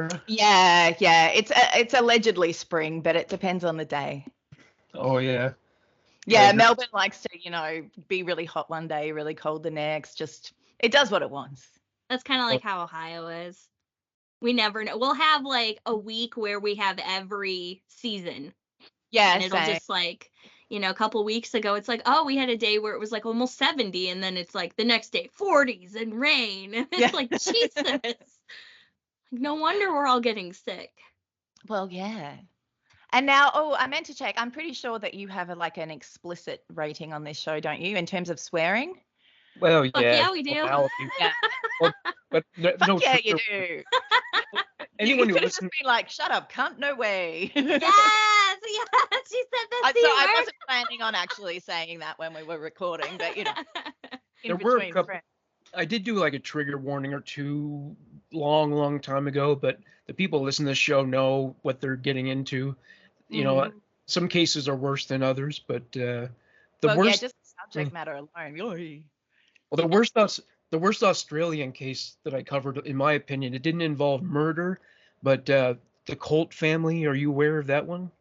Tara? Yeah. It's allegedly spring, but it depends on the day. Oh, yeah. Yeah, Melbourne likes to, be really hot one day, really cold the next. Just, it does what it wants. That's kind of like how Ohio is. We never know. We'll have like a week where we have every season. Yeah, and it'll just like, a couple weeks ago, it's like, oh, we had a day where it was like almost 70, and then it's like the next day 40s and rain. And it's like, Jesus. No wonder we're all getting sick. Well, yeah. And now, I meant to check. I'm pretty sure that you have an explicit rating on this show, don't you, in terms of swearing? Well, yeah, we do. Yeah. But no, yeah, you do. Anyone who listens, be like, "Shut up, cunt! No way." Yes, she said that. I wasn't planning on actually saying that when we were recording, but there were a couple. I did do like a trigger warning or two long time ago, but the people listening to the show know what they're getting into. Some cases are worse than others, but the worst. Yeah, just the subject matter alone. Well, the worst Australian case that I covered, in my opinion, it didn't involve murder, but the Colt family. Are you aware of that one?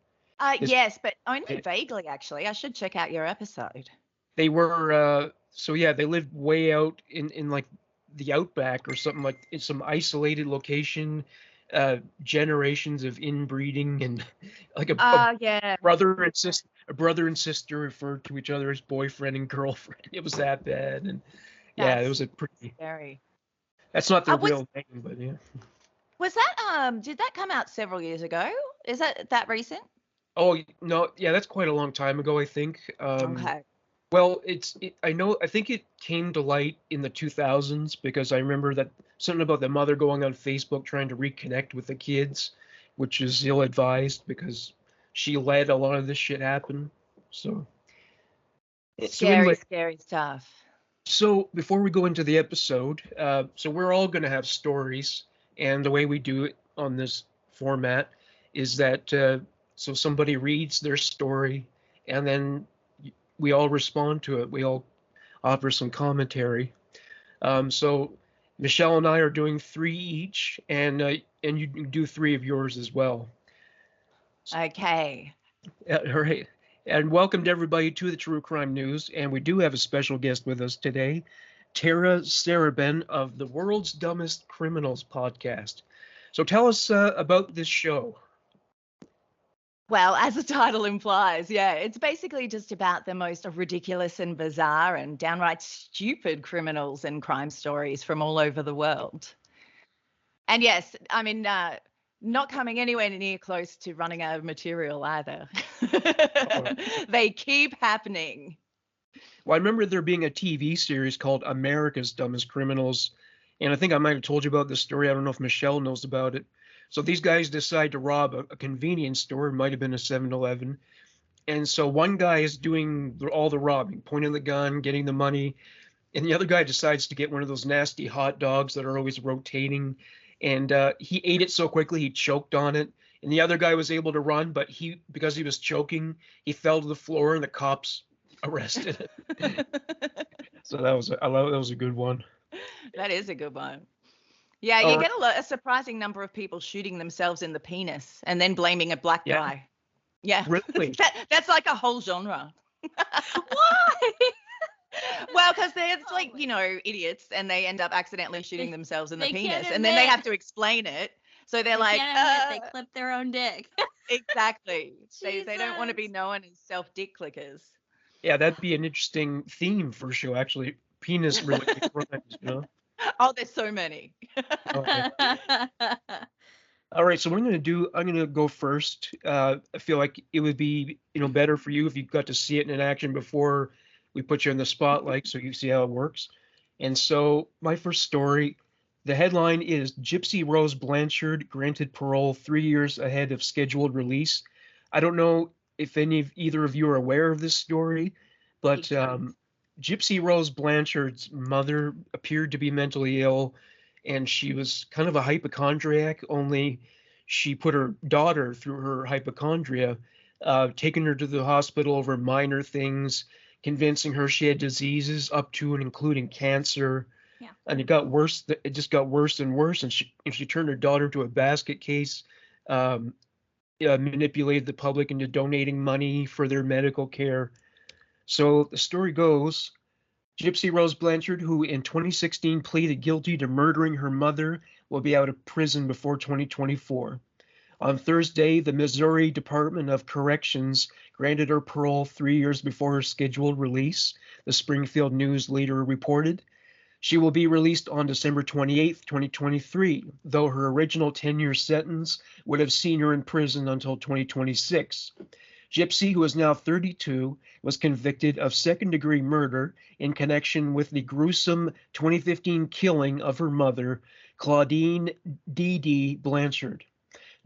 Yes, but only vaguely, actually. I should check out your episode. They were, they lived way out in like the outback or something, like in some isolated location, generations of inbreeding, and like a brother and sister referred to each other as boyfriend and girlfriend. It was that bad. And it was a pretty scary. That's not their real name, but yeah. Was that did that come out several years ago? Is that recent? Oh no, yeah, that's quite a long time ago, I think. Okay. Well, I think it came to light in the 2000s because I remember that something about the mother going on Facebook trying to reconnect with the kids, which is ill-advised because she let a lot of this shit happen. So scary stuff. So before we go into the episode, so we're all going to have stories, and the way we do it on this format is that so somebody reads their story, and then we all respond to it. We all offer some commentary. So Michelle and I are doing 3 each, and you can do 3 of yours as well. Okay. All right. And welcome to everybody to the True Crime News. And we do have a special guest with us today, Tara Sariban of the World's Dumbest Criminals podcast. So tell us about this show. Well, as the title implies, it's basically just about the most ridiculous and bizarre and downright stupid criminals and crime stories from all over the world. And yes, I mean, not coming anywhere near close to running out of material either. They keep happening. Well, I remember there being a TV series called America's Dumbest Criminals, and I think I might have told you about this story. I don't know if Michelle knows about it. So these guys decide to rob a convenience store. It might have been a 7-Eleven. And so one guy is doing all the robbing, pointing the gun, getting the money. And the other guy decides to get one of those nasty hot dogs that are always rotating. And he ate it so quickly, he choked on it. And the other guy was able to run, but because he was choking, he fell to the floor and the cops arrested him. So that was a good one. That is a good one. Yeah, you get a surprising number of people shooting themselves in the penis and then blaming a black guy. Yeah. Really? That's like a whole genre. Why? Well, because they're like, idiots, and they end up accidentally shooting themselves in the penis, and then they have to explain it. So they're like, they clip their own dick. Exactly. They don't want to be known as self-dick clickers. Yeah, that'd be an interesting theme for a show, actually. Penis related crimes, Oh, there's so many. Okay. All right, so I'm going to go first. I feel like it would be, better for you if you got to see it in action before we put you in the spotlight so you see how it works. And so my first story, the headline is Gypsy Rose Blanchard granted parole 3 years ahead of scheduled release. I don't know if either of you are aware of this story, but Gypsy Rose Blanchard's mother appeared to be mentally ill, and she was kind of a hypochondriac, only she put her daughter through her hypochondria, taking her to the hospital over minor things, convincing her she had diseases up to and including cancer, Yeah. And it got worse. It just got worse and worse. And she turned her daughter into a basket case, manipulated the public into donating money for their medical care. So the story goes, Gypsy Rose Blanchard, who in 2016 pleaded guilty to murdering her mother, will be out of prison before 2024. On Thursday, the Missouri Department of Corrections granted her parole 3 years before her scheduled release, the Springfield News Leader reported. She will be released on December 28, 2023, though her original 10-year sentence would have seen her in prison until 2026. Gypsy, who is now 32, was convicted of second-degree murder in connection with the gruesome 2015 killing of her mother, Claudine D.D. Blanchard.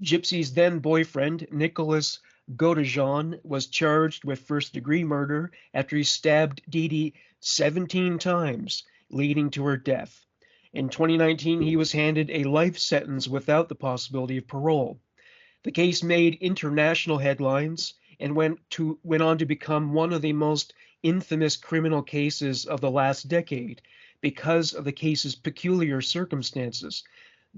Gypsy's then boyfriend, Nicholas Godejean, was charged with first-degree murder after he stabbed Dee 17 times, leading to her death. In 2019, he was handed a life sentence without the possibility of parole. The case made international headlines and went on to become one of the most infamous criminal cases of the last decade because of the case's peculiar circumstances.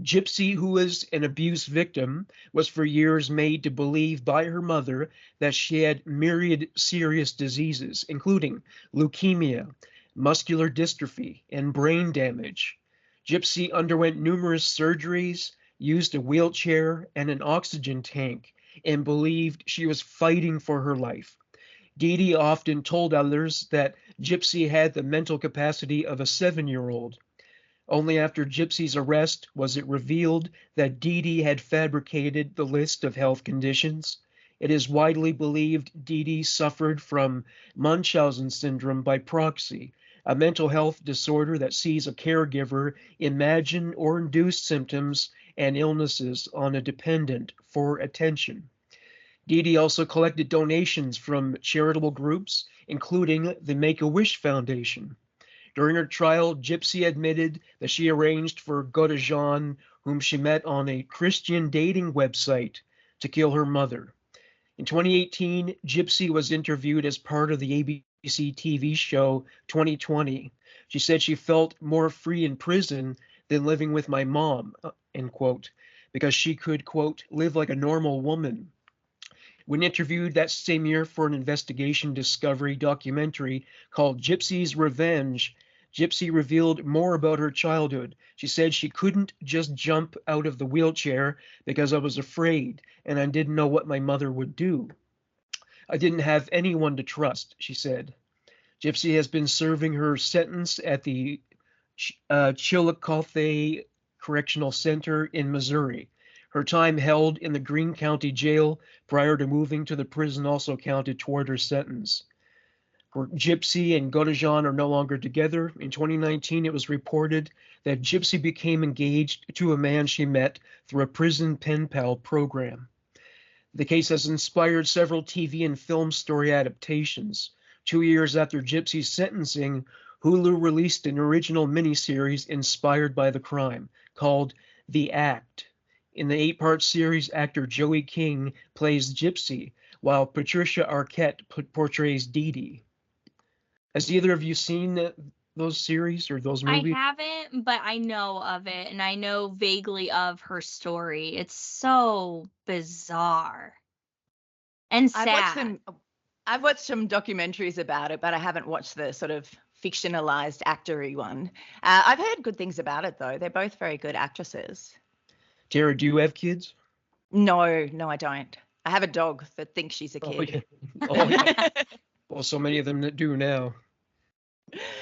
Gypsy, who was an abuse victim, was for years made to believe by her mother that she had myriad serious diseases, including leukemia, muscular dystrophy, and brain damage. Gypsy underwent numerous surgeries, used a wheelchair and an oxygen tank, and believed she was fighting for her life. Dee often told others that Gypsy had the mental capacity of a 7-year-old. Only after Gypsy's arrest was it revealed that Dee had fabricated the list of health conditions. It is widely believed Dee suffered from Munchausen syndrome by proxy, a mental health disorder that sees a caregiver imagine or induce symptoms and illnesses on a dependent for attention. Dee also collected donations from charitable groups, including the Make-A-Wish Foundation. During her trial, Gypsy admitted that she arranged for Godejean, whom she met on a Christian dating website, to kill her mother. In 2018, Gypsy was interviewed as part of the ABC TV show 2020. She said she felt more free in prison than living with my mom, end quote, because she could, quote, live like a normal woman. When interviewed that same year for an investigation discovery documentary called Gypsy's Revenge, Gypsy revealed more about her childhood. She said she couldn't just jump out of the wheelchair because I was afraid and I didn't know what my mother would do. I didn't have anyone to trust, she said. Gypsy has been serving her sentence at the Chillicothe Correctional Center in Missouri. Her time held in the Greene County Jail prior to moving to the prison also counted toward her sentence. Gypsy and Godejean are no longer together. In 2019, it was reported that Gypsy became engaged to a man she met through a prison pen pal program. The case has inspired several TV and film story adaptations. 2 years after Gypsy's sentencing, Hulu released an original miniseries inspired by the crime called The Act. In the 8-part series, actor Joey King plays Gypsy, while Patricia Arquette portrays Dee. Has either of you seen those series or those movies? I haven't, but I know of it, and I know vaguely of her story. It's so bizarre and sad. I've watched some documentaries about it, but I haven't watched the sort of fictionalized actory one. I've heard good things about it, though. They're both very good actresses. Tara, do you have kids? No, I don't. I have a dog that thinks she's a kid. Oh, yeah. Well, so many of them that do now.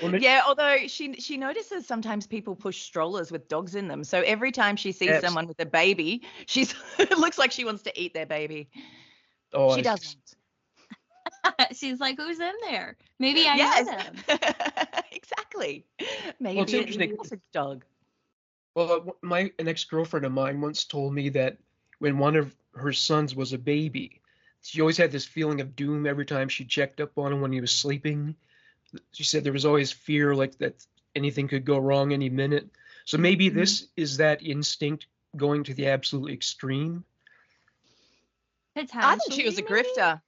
Yeah, although she notices sometimes people push strollers with dogs in them. So every time she sees someone with a baby, it looks like she wants to eat their baby. Oh, she doesn't. She's like, who's in there? Maybe I know them. Exactly. Maybe it's a dog. Well, an ex-girlfriend of mine once told me that when one of her sons was a baby, she always had this feeling of doom every time she checked up on him when he was sleeping. She said there was always fear like that anything could go wrong any minute. So maybe this is that instinct going to the absolute extreme. I think she was a grifter.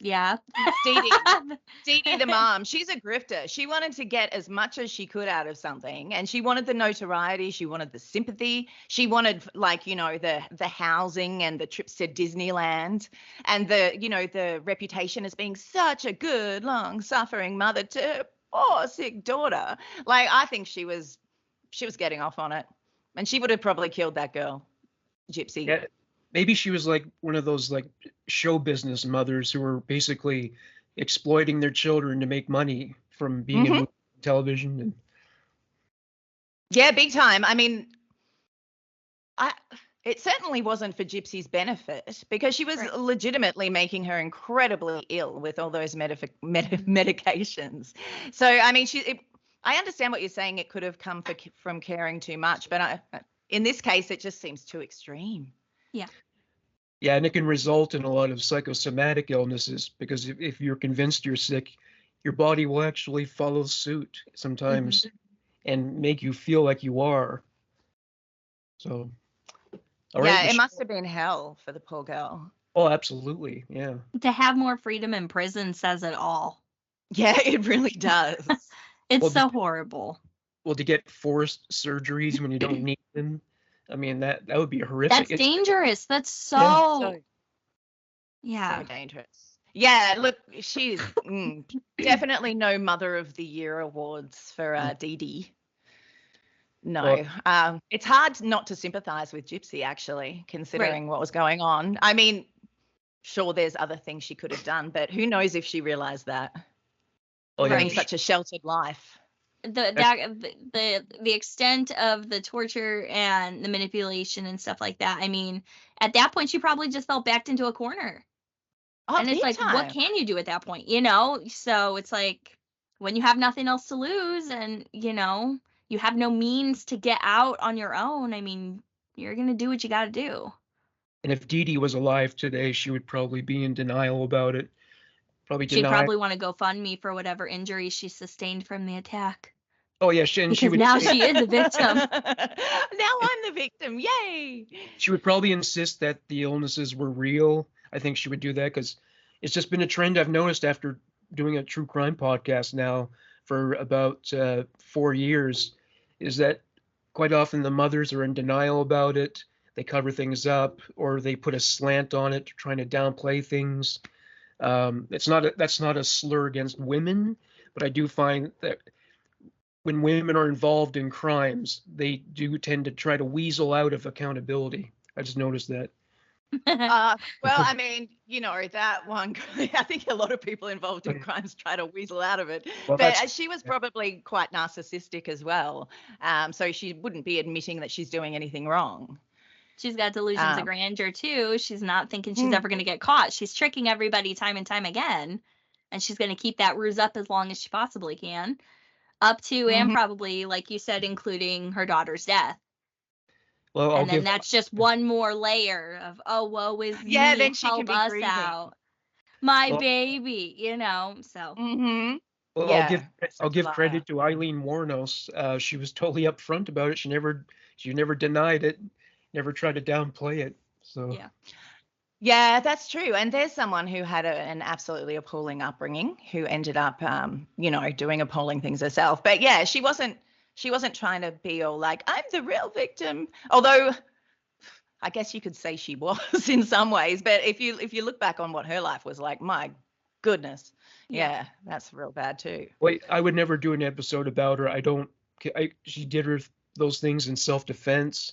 Yeah. Dee Dee the mom, she's a grifter. She wanted to get as much as she could out of something, and she wanted the notoriety, she wanted the sympathy, she wanted, like, you know, the housing and the trips to Disneyland, and the, you know, the reputation as being such a good, long-suffering mother to a poor sick daughter. Like, I think she was getting off on it, and she would have probably killed that girl, Gypsy. Yeah, maybe she was like one of those like show business mothers who were basically exploiting their children to make money from being in television. And yeah, big time. I mean, it certainly wasn't for Gypsy's benefit, because she was legitimately making her incredibly ill with all those medications. So, I mean, I understand what you're saying. It could have come from caring too much, but in this case, it just seems too extreme. Yeah. Yeah, and it can result in a lot of psychosomatic illnesses, because if you're convinced you're sick, your body will actually follow suit sometimes and make you feel like you are. So, yeah, it must have been hell for the poor girl. Oh, absolutely. Yeah. To have more freedom in prison says it all. Yeah, it really does. It's so horrible. Well, to get forced surgeries when you don't need them, I mean, that would be horrific. That's dangerous. That's so dangerous. Yeah, look, she's definitely no Mother of the Year awards for Dee Dee. No. It's hard not to sympathize with Gypsy, actually, considering what was going on. I mean, sure, there's other things she could have done, but who knows if she realized that. Living such a sheltered life. The extent of the torture and the manipulation and stuff like that. I mean, at that point, she probably just felt backed into a corner. Oh, and it's like, what can you do at that point? You know? So it's like, when you have nothing else to lose and, you know, you have no means to get out on your own, I mean, you're going to do what you got to do. And if Dee Dee was alive today, she would probably be in denial about it. She'd probably want to go fund me for whatever injury she sustained from the attack. Oh, yeah. She would, now she is a victim. Now I'm the victim. Yay. She would probably insist that the illnesses were real. I think she would do that, because it's just been a trend I've noticed after doing a true crime podcast now for about 4 years, is that quite often the mothers are in denial about it. They cover things up, or they put a slant on it, trying to downplay things. That's not a slur against women, but I do find that when women are involved in crimes, they do tend to try to weasel out of accountability. I just noticed that. Well, I mean, you know, that one, I think a lot of people involved in crimes try to weasel out of it. Well, but she was probably quite narcissistic as well. So she wouldn't be admitting that she's doing anything wrong. She's got delusions of grandeur too. She's not thinking she's ever going to get caught. She's tricking everybody time and time again. And she's going to keep that ruse up as long as she possibly can. Up to and probably, like you said, including her daughter's death. Well, then that's just one more layer of, oh, woe is me, then she help can be us grieving. out. My baby, you know, so. Well, yeah, I'll give credit to Eileen Warnos. She was totally upfront about it. She never denied it, never tried to downplay it. So yeah, that's true. And there's someone who had an absolutely appalling upbringing who ended up, you know, doing appalling things herself. But yeah, she wasn't trying to be all like, I'm the real victim. Although I guess you could say she was in some ways. But if you look back on what her life was like, my goodness. Yeah, that's real bad too. Wait, I would never do an episode about her. She did those things in self-defense,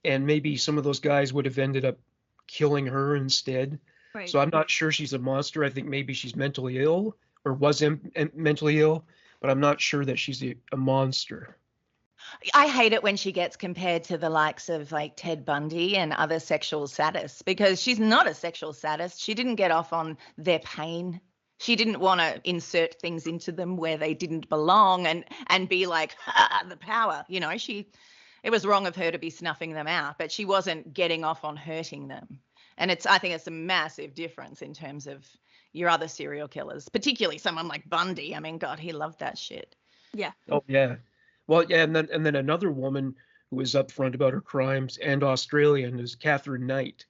and maybe some of those guys would have ended up killing her instead. Right. So I'm not sure she's a monster. I think maybe she's mentally ill, or was mentally ill, but I'm not sure that she's a monster. I hate it when she gets compared to the likes of like Ted Bundy and other sexual sadists, because she's not a sexual sadist. She didn't get off on their pain. She didn't want to insert things into them where they didn't belong and be like, the power, you know, it was wrong of her to be snuffing them out, but she wasn't getting off on hurting them. And I think it's a massive difference in terms of your other serial killers, particularly someone like Bundy. I mean, God, he loved that shit. Yeah. Oh, yeah. Well, yeah, and then another woman who was upfront about her crimes and Australian is Catherine Knight.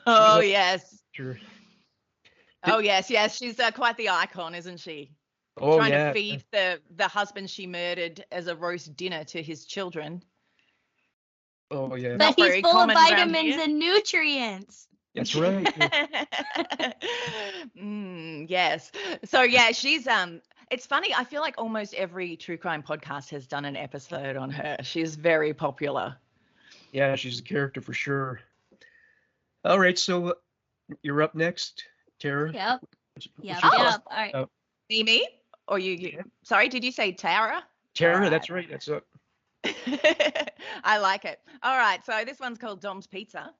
Oh, yes. Sure. Oh, yes. She's quite the icon, isn't she? Oh, Trying yeah. to feed the husband she murdered as a roast dinner to his children. Oh, yeah. But Not he's very full of common around vitamins here. and nutrients. That's right. Yes. So yeah, she's it's funny, I feel like almost every true crime podcast has done an episode on her. She's very popular. Yeah, she's a character for sure. All right, so you're up next, Tara. Yep. What's Yep. your Oh. question? All right. Me? Or you Yeah. Sorry, did you say Tara? Tara, All that's right. That's up. I like it. All right, so this one's called Dom's Pizza.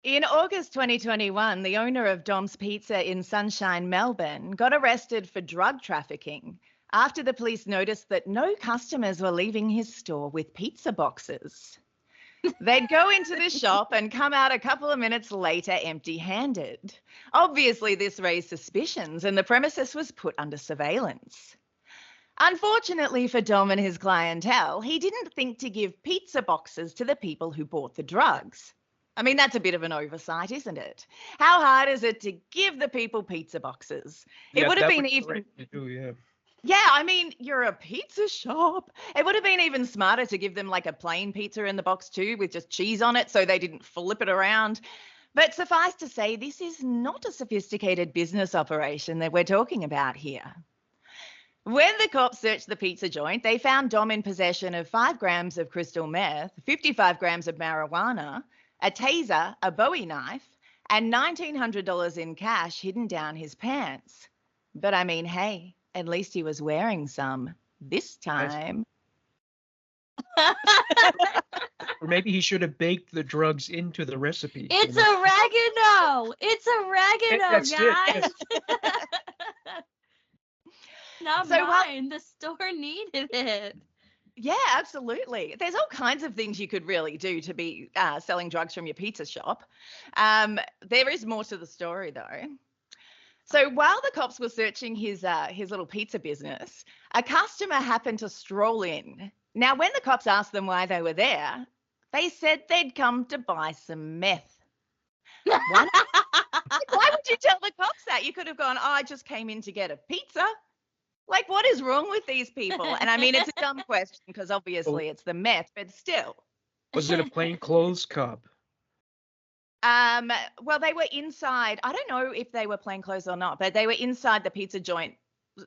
In August 2021, the owner of Dom's Pizza in Sunshine, Melbourne, got arrested for drug trafficking after the police noticed that no customers were leaving his store with pizza boxes. They'd go into the shop and come out a couple of minutes later empty-handed. Obviously, this raised suspicions and the premises was put under surveillance. Unfortunately for Dom and his clientele, he didn't think to give pizza boxes to the people who bought the drugs. I mean, that's a bit of an oversight, isn't it? How hard is it to give the people pizza boxes? It would have been even... Yeah, I mean, you're a pizza shop. It would have been even smarter to give them like a plain pizza in the box too, with just cheese on it so they didn't flip it around. But suffice to say, this is not a sophisticated business operation that we're talking about here. When the cops searched the pizza joint, they found Dom in possession of 5 grams of crystal meth, 55 grams of marijuana, a taser, a Bowie knife, and $1,900 in cash hidden down his pants. But I mean, hey, at least he was wearing some this time. Or maybe he should have baked the drugs into the recipe. It's oregano. It's oregano, That's guys. it, yes. Not mine. The store needed it. Yeah, absolutely. There's all kinds of things you could really do to be selling drugs from your pizza shop. There is more to the story, though. So while the cops were searching his little pizza business, a customer happened to stroll in. Now, when the cops asked them why they were there, they said they'd come to buy some meth. Why would you tell the cops that? You could have gone, oh, I just came in to get a pizza. Like, what is wrong with these people? And I mean, it's a dumb question because obviously it's the meth, but still. Was it a plain clothes cop? Well, they were inside. I don't know if they were plainclothes or not, but they were inside the pizza joint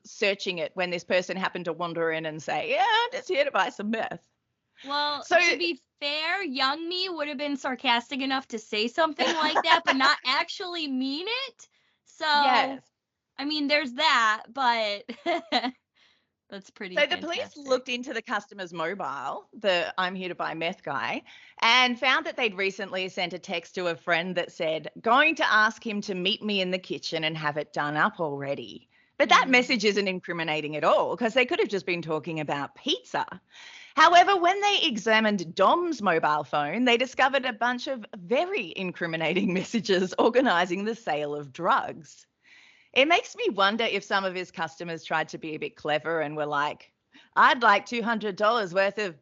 searching it when this person happened to wander in and say, yeah, I'm just here to buy some meth. Well, so, to be fair, young me would have been sarcastic enough to say something like that, but not actually mean it. So, yes. I mean, there's that, but that's pretty fantastic. The police looked into the customer's mobile, the I'm here to buy meth guy, and found that they'd recently sent a text to a friend that said, going to ask him to meet me in the kitchen and have it done up already. But that message isn't incriminating at all because they could have just been talking about pizza. However, when they examined Dom's mobile phone, they discovered a bunch of very incriminating messages organising the sale of drugs. It makes me wonder if some of his customers tried to be a bit clever and were like, I'd like $200 worth of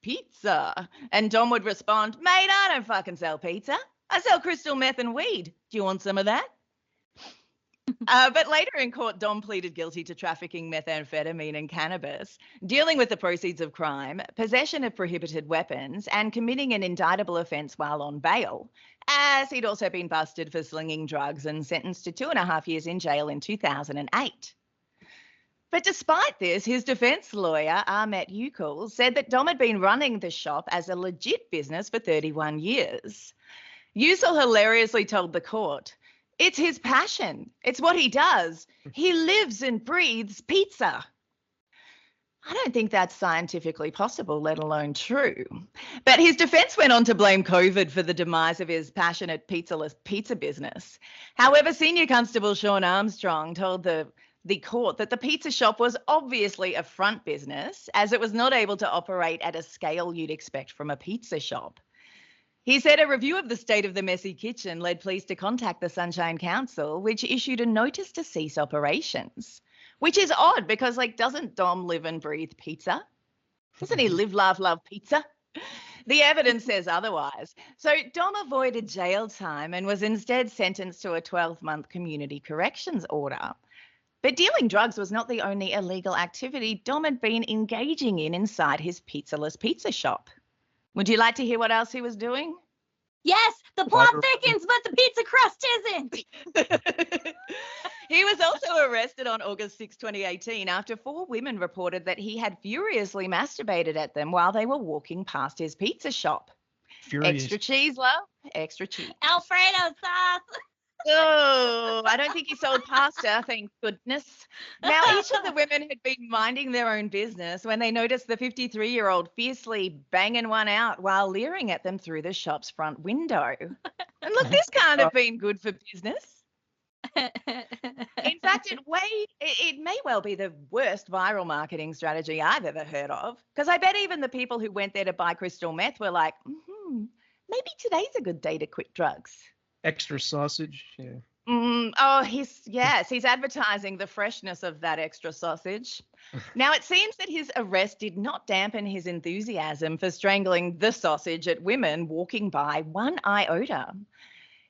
pizza. And Dom would respond, mate, I don't fucking sell pizza. I sell crystal meth and weed. Do you want some of that? But later in court, Dom pleaded guilty to trafficking methamphetamine and cannabis, dealing with the proceeds of crime, possession of prohibited weapons, and committing an indictable offence while on bail, as he'd also been busted for slinging drugs and sentenced to 2.5 years in jail in 2008. But despite this, his defence lawyer, Ahmet Yukul, said that Dom had been running the shop as a legit business for 31 years. Yukul hilariously told the court, it's his passion. It's what he does. He lives and breathes pizza. I don't think that's scientifically possible, let alone true. But his defence went on to blame COVID for the demise of his passionate pizzaless pizza business. However, Senior Constable Sean Armstrong told the court that the pizza shop was obviously a front business, as it was not able to operate at a scale you'd expect from a pizza shop. He said a review of the state of the messy kitchen led police to contact the Sunshine Council, which issued a notice to cease operations, which is odd because, doesn't Dom live and breathe pizza? Doesn't he live, laugh, love pizza? The evidence says otherwise. So Dom avoided jail time and was instead sentenced to a 12-month community corrections order. But dealing drugs was not the only illegal activity Dom had been engaging in inside his pizzaless pizza shop. Would you like to hear what else he was doing? Yes, the plot thickens, but the pizza crust isn't. He was also arrested on August 6, 2018, after 4 women reported that he had furiously masturbated at them while they were walking past his pizza shop. Furious. Extra cheese, love. Extra cheese. Alfredo sauce. Oh, I don't think he sold pasta, thank goodness. Now, each of the women had been minding their own business when they noticed the 53-year-old fiercely banging one out while leering at them through the shop's front window. And look, this can't have been good for business. In fact, it may well be the worst viral marketing strategy I've ever heard of, because I bet even the people who went there to buy crystal meth were like, maybe today's a good day to quit drugs. Extra sausage, yeah. He's advertising the freshness of that extra sausage. Now, it seems that his arrest did not dampen his enthusiasm for strangling the sausage at women walking by one iota.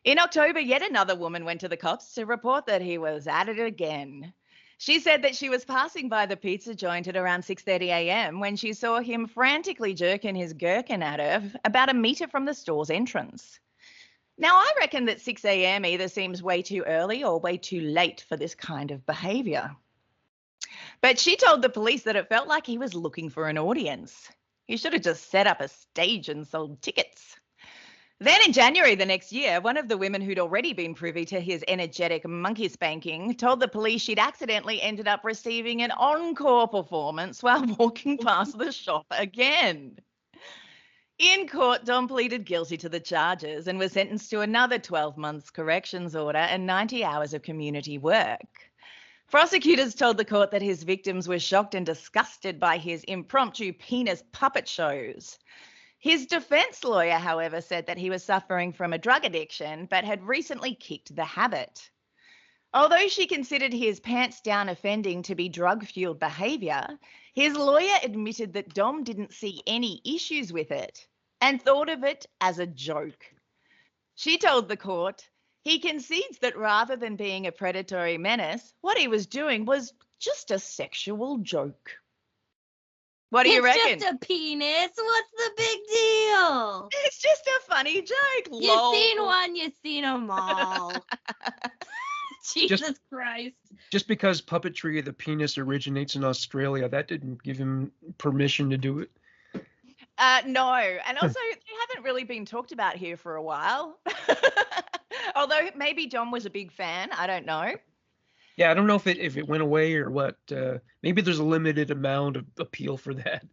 In October, yet another woman went to the cops to report that he was at it again. She said that she was passing by the pizza joint at around 6:30 a.m. when she saw him frantically jerking his gherkin at her about a metre from the store's entrance. Now, I reckon that 6 a.m. either seems way too early or way too late for this kind of behaviour. But she told the police that it felt like he was looking for an audience. He should have just set up a stage and sold tickets. Then in January the next year, one of the women who'd already been privy to his energetic monkey spanking told the police she'd accidentally ended up receiving an encore performance while walking past the shop again. In court, Dom pleaded guilty to the charges and was sentenced to another 12 months corrections order and 90 hours of community work. Prosecutors told the court that his victims were shocked and disgusted by his impromptu penis puppet shows. His defense lawyer, however, said that he was suffering from a drug addiction but had recently kicked the habit. Although she considered his pants-down offending to be drug-fueled behaviour, his lawyer admitted that Dom didn't see any issues with it and thought of it as a joke. She told the court, he concedes that rather than being a predatory menace, what he was doing was just a sexual joke. What do you reckon? It's just a penis. What's the big deal? It's just a funny joke. You've seen one, you've seen them all. Jesus Christ. Just because puppetry of the penis originates in Australia, that didn't give him permission to do it. No, and also they haven't really been talked about here for a while. Although maybe Dom was a big fan, I don't know. Yeah, I don't know if it went away or what. Maybe there's a limited amount of appeal for that,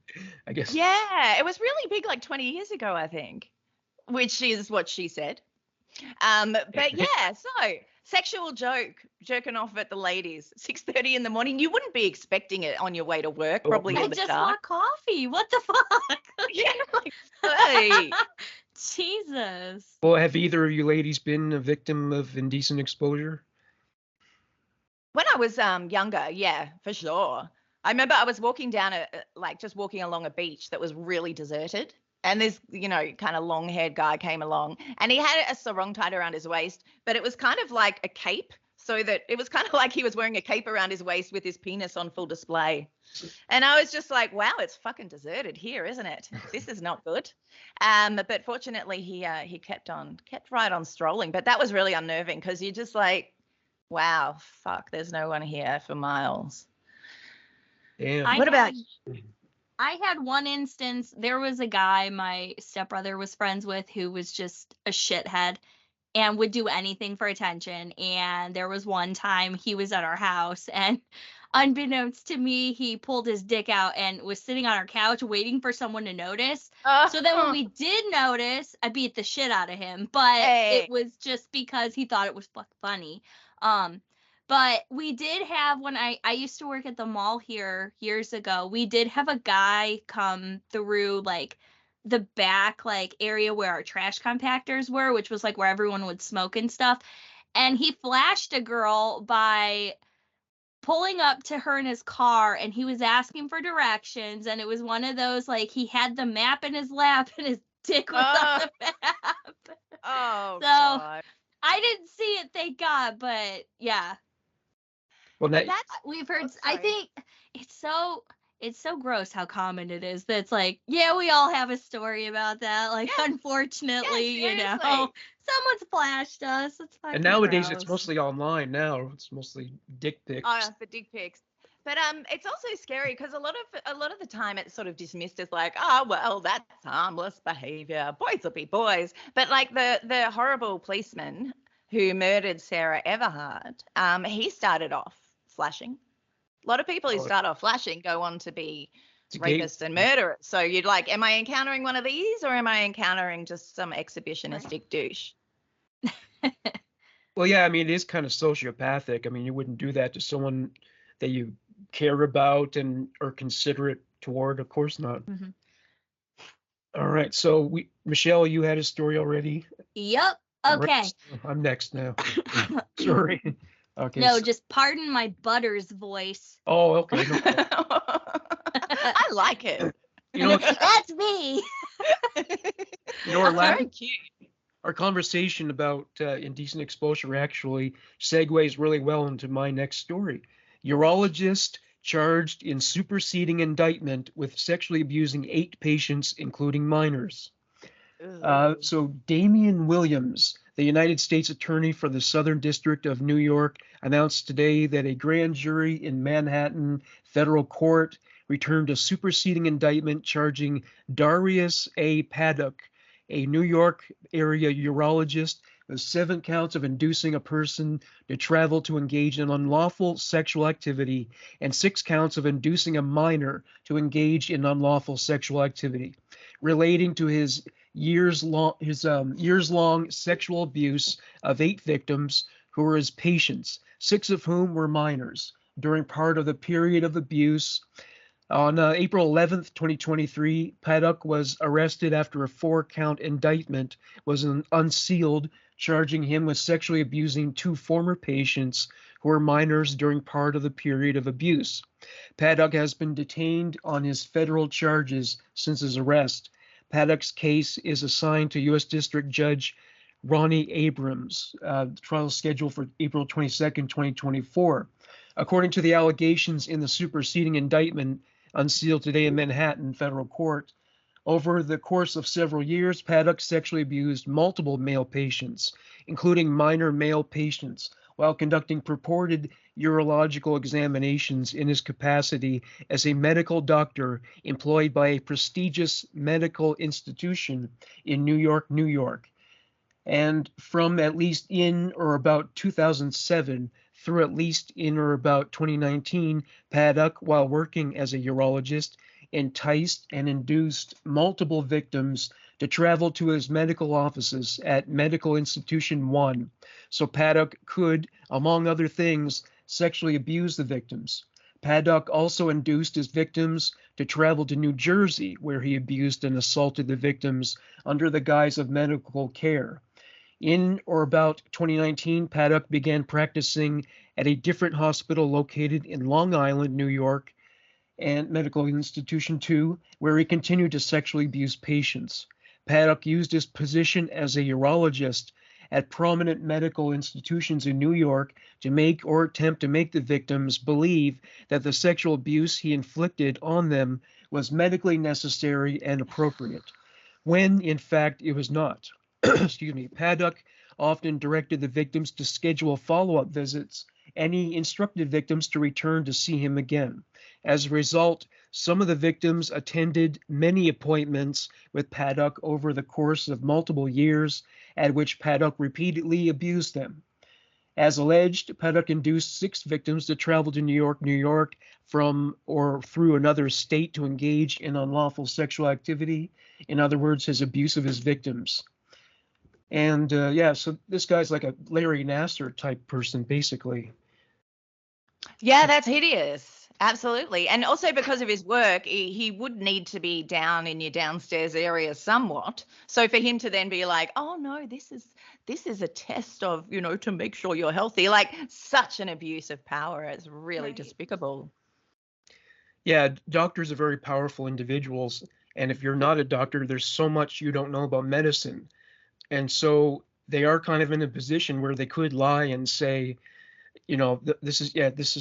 I guess. Yeah, it was really big like 20 years ago, I think, which is what she said. But yeah, so sexual joke, jerking off at the ladies, 6:30 in the morning. You wouldn't be expecting it on your way to work, probably in the just dark. want coffee. What the fuck? Yeah, like, hey. Jesus. Well, have either of you ladies been a victim of indecent exposure? When I was younger, yeah, for sure. I remember I was walking down just walking along a beach that was really deserted. And this, kind of long-haired guy came along and he had a sarong tied around his waist, but it was kind of like a cape, so that it was kind of like he was wearing a cape around his waist with his penis on full display. And I was just like, wow, it's fucking deserted here, isn't it? This is not good. But fortunately, he kept right on strolling. But that was really unnerving because you're just like, wow, fuck, there's no one here for miles. Damn. What about I had one instance. There was a guy my stepbrother was friends with who was just a shithead and would do anything for attention. And there was one time he was at our house and unbeknownst to me, he pulled his dick out and was sitting on our couch waiting for someone to notice. So then when we did notice, I beat the shit out of him. But it was just because he thought it was funny. But we did have, when I used to work at the mall here years ago, we did have a guy come through like the back like area where our trash compactors were, which was like where everyone would smoke and stuff. And he flashed a girl by pulling up to her in his car, and he was asking for directions. And it was one of those, like, he had the map in his lap and his dick was on the map. Oh, So God. I didn't see it, thank God, but yeah. Well, now, We've heard. Oh, I sorry. think it's so gross how common it is. That's like, yeah, we all have a story about that. Like, Yeah. unfortunately, Yeah, you know, seriously. someone's flashed us. It's fucking and nowadays gross. it's mostly online now. It's mostly dick pics. Oh, the dick pics. But it's also scary because a lot of the time it's sort of dismissed as like, oh well, that's harmless behavior. Boys will be boys. But like the horrible policeman who murdered Sarah Everhard, he started off flashing. A lot of people who Oh, start off flashing go on to be it's a gay. rapists and murderers. So you'd like, am I encountering one of these or am I encountering just some exhibitionistic douche? Well, yeah, I mean, it is kind of sociopathic. I mean, you wouldn't do that to someone that you care about and are considerate toward. Of course not. Mhm. All right. So Michelle, you had a story already. Yep. All right, Okay. so I'm next now. Sorry. Okay. No, just pardon my Butters voice. Oh, okay. No problem. I like it. You know, That's me. our Very cute. our conversation about indecent exposure actually segues really well into my next story. Urologist charged in superseding indictment with sexually abusing 8 patients, including minors. So Damian Williams, the United States Attorney for the Southern District of New York, announced today that a grand jury in Manhattan federal court returned a superseding indictment charging Darius A. Paddock, a New York area urologist, with 7 counts of inducing a person to travel to engage in unlawful sexual activity and 6 counts of inducing a minor to engage in unlawful sexual activity relating to his years-long sexual abuse of 8 victims who were his patients, 6 of whom were minors. During part of the period of abuse, on April 11th, 2023, Paddock was arrested after a 4-count indictment was unsealed, charging him with sexually abusing 2 former patients who were minors during part of the period of abuse. Paddock has been detained on his federal charges since his arrest. Paddock's case is assigned to U.S. District Judge Ronnie Abrams. The trial is scheduled for April 22nd, 2024. According to the allegations in the superseding indictment unsealed today in Manhattan federal court, over the course of several years, Paddock sexually abused multiple male patients, including minor male patients, while conducting purported urological examinations in his capacity as a medical doctor employed by a prestigious medical institution in New York, New York. And from at least in or about 2007 through at least in or about 2019, Paddock, while working as a urologist, enticed and induced multiple victims to travel to his medical offices at Medical Institution 1, so Paddock could, among other things, sexually abuse the victims. Paddock also induced his victims to travel to New Jersey, where he abused and assaulted the victims under the guise of medical care. In or about 2019, Paddock began practicing at a different hospital located in Long Island, New York, and Medical Institution 2, where he continued to sexually abuse patients. Paddock used his position as a urologist at prominent medical institutions in New York to make or attempt to make the victims believe that the sexual abuse he inflicted on them was medically necessary and appropriate, when in fact it was not. Excuse me. Paddock often directed the victims to schedule follow-up visits, and he instructed victims to return to see him again. As a result, some of the victims attended many appointments with Paddock over the course of multiple years, at which Paddock repeatedly abused them. As alleged, Paddock induced 6 victims to travel to New York, from or through another state to engage in unlawful sexual activity. In other words, his abuse of his victims. And yeah, so this guy's like a Larry Nassar type person, basically. Yeah, that's hideous. Absolutely. And also because of his work, he would need to be down in your downstairs area somewhat. So for him to then be like, oh no, this is a test of, to make sure you're healthy, like such an abuse of power. It's really despicable. Yeah, doctors are very powerful individuals. And if you're not a doctor, there's so much you don't know about medicine. And so they are kind of in a position where they could lie and say, this is, this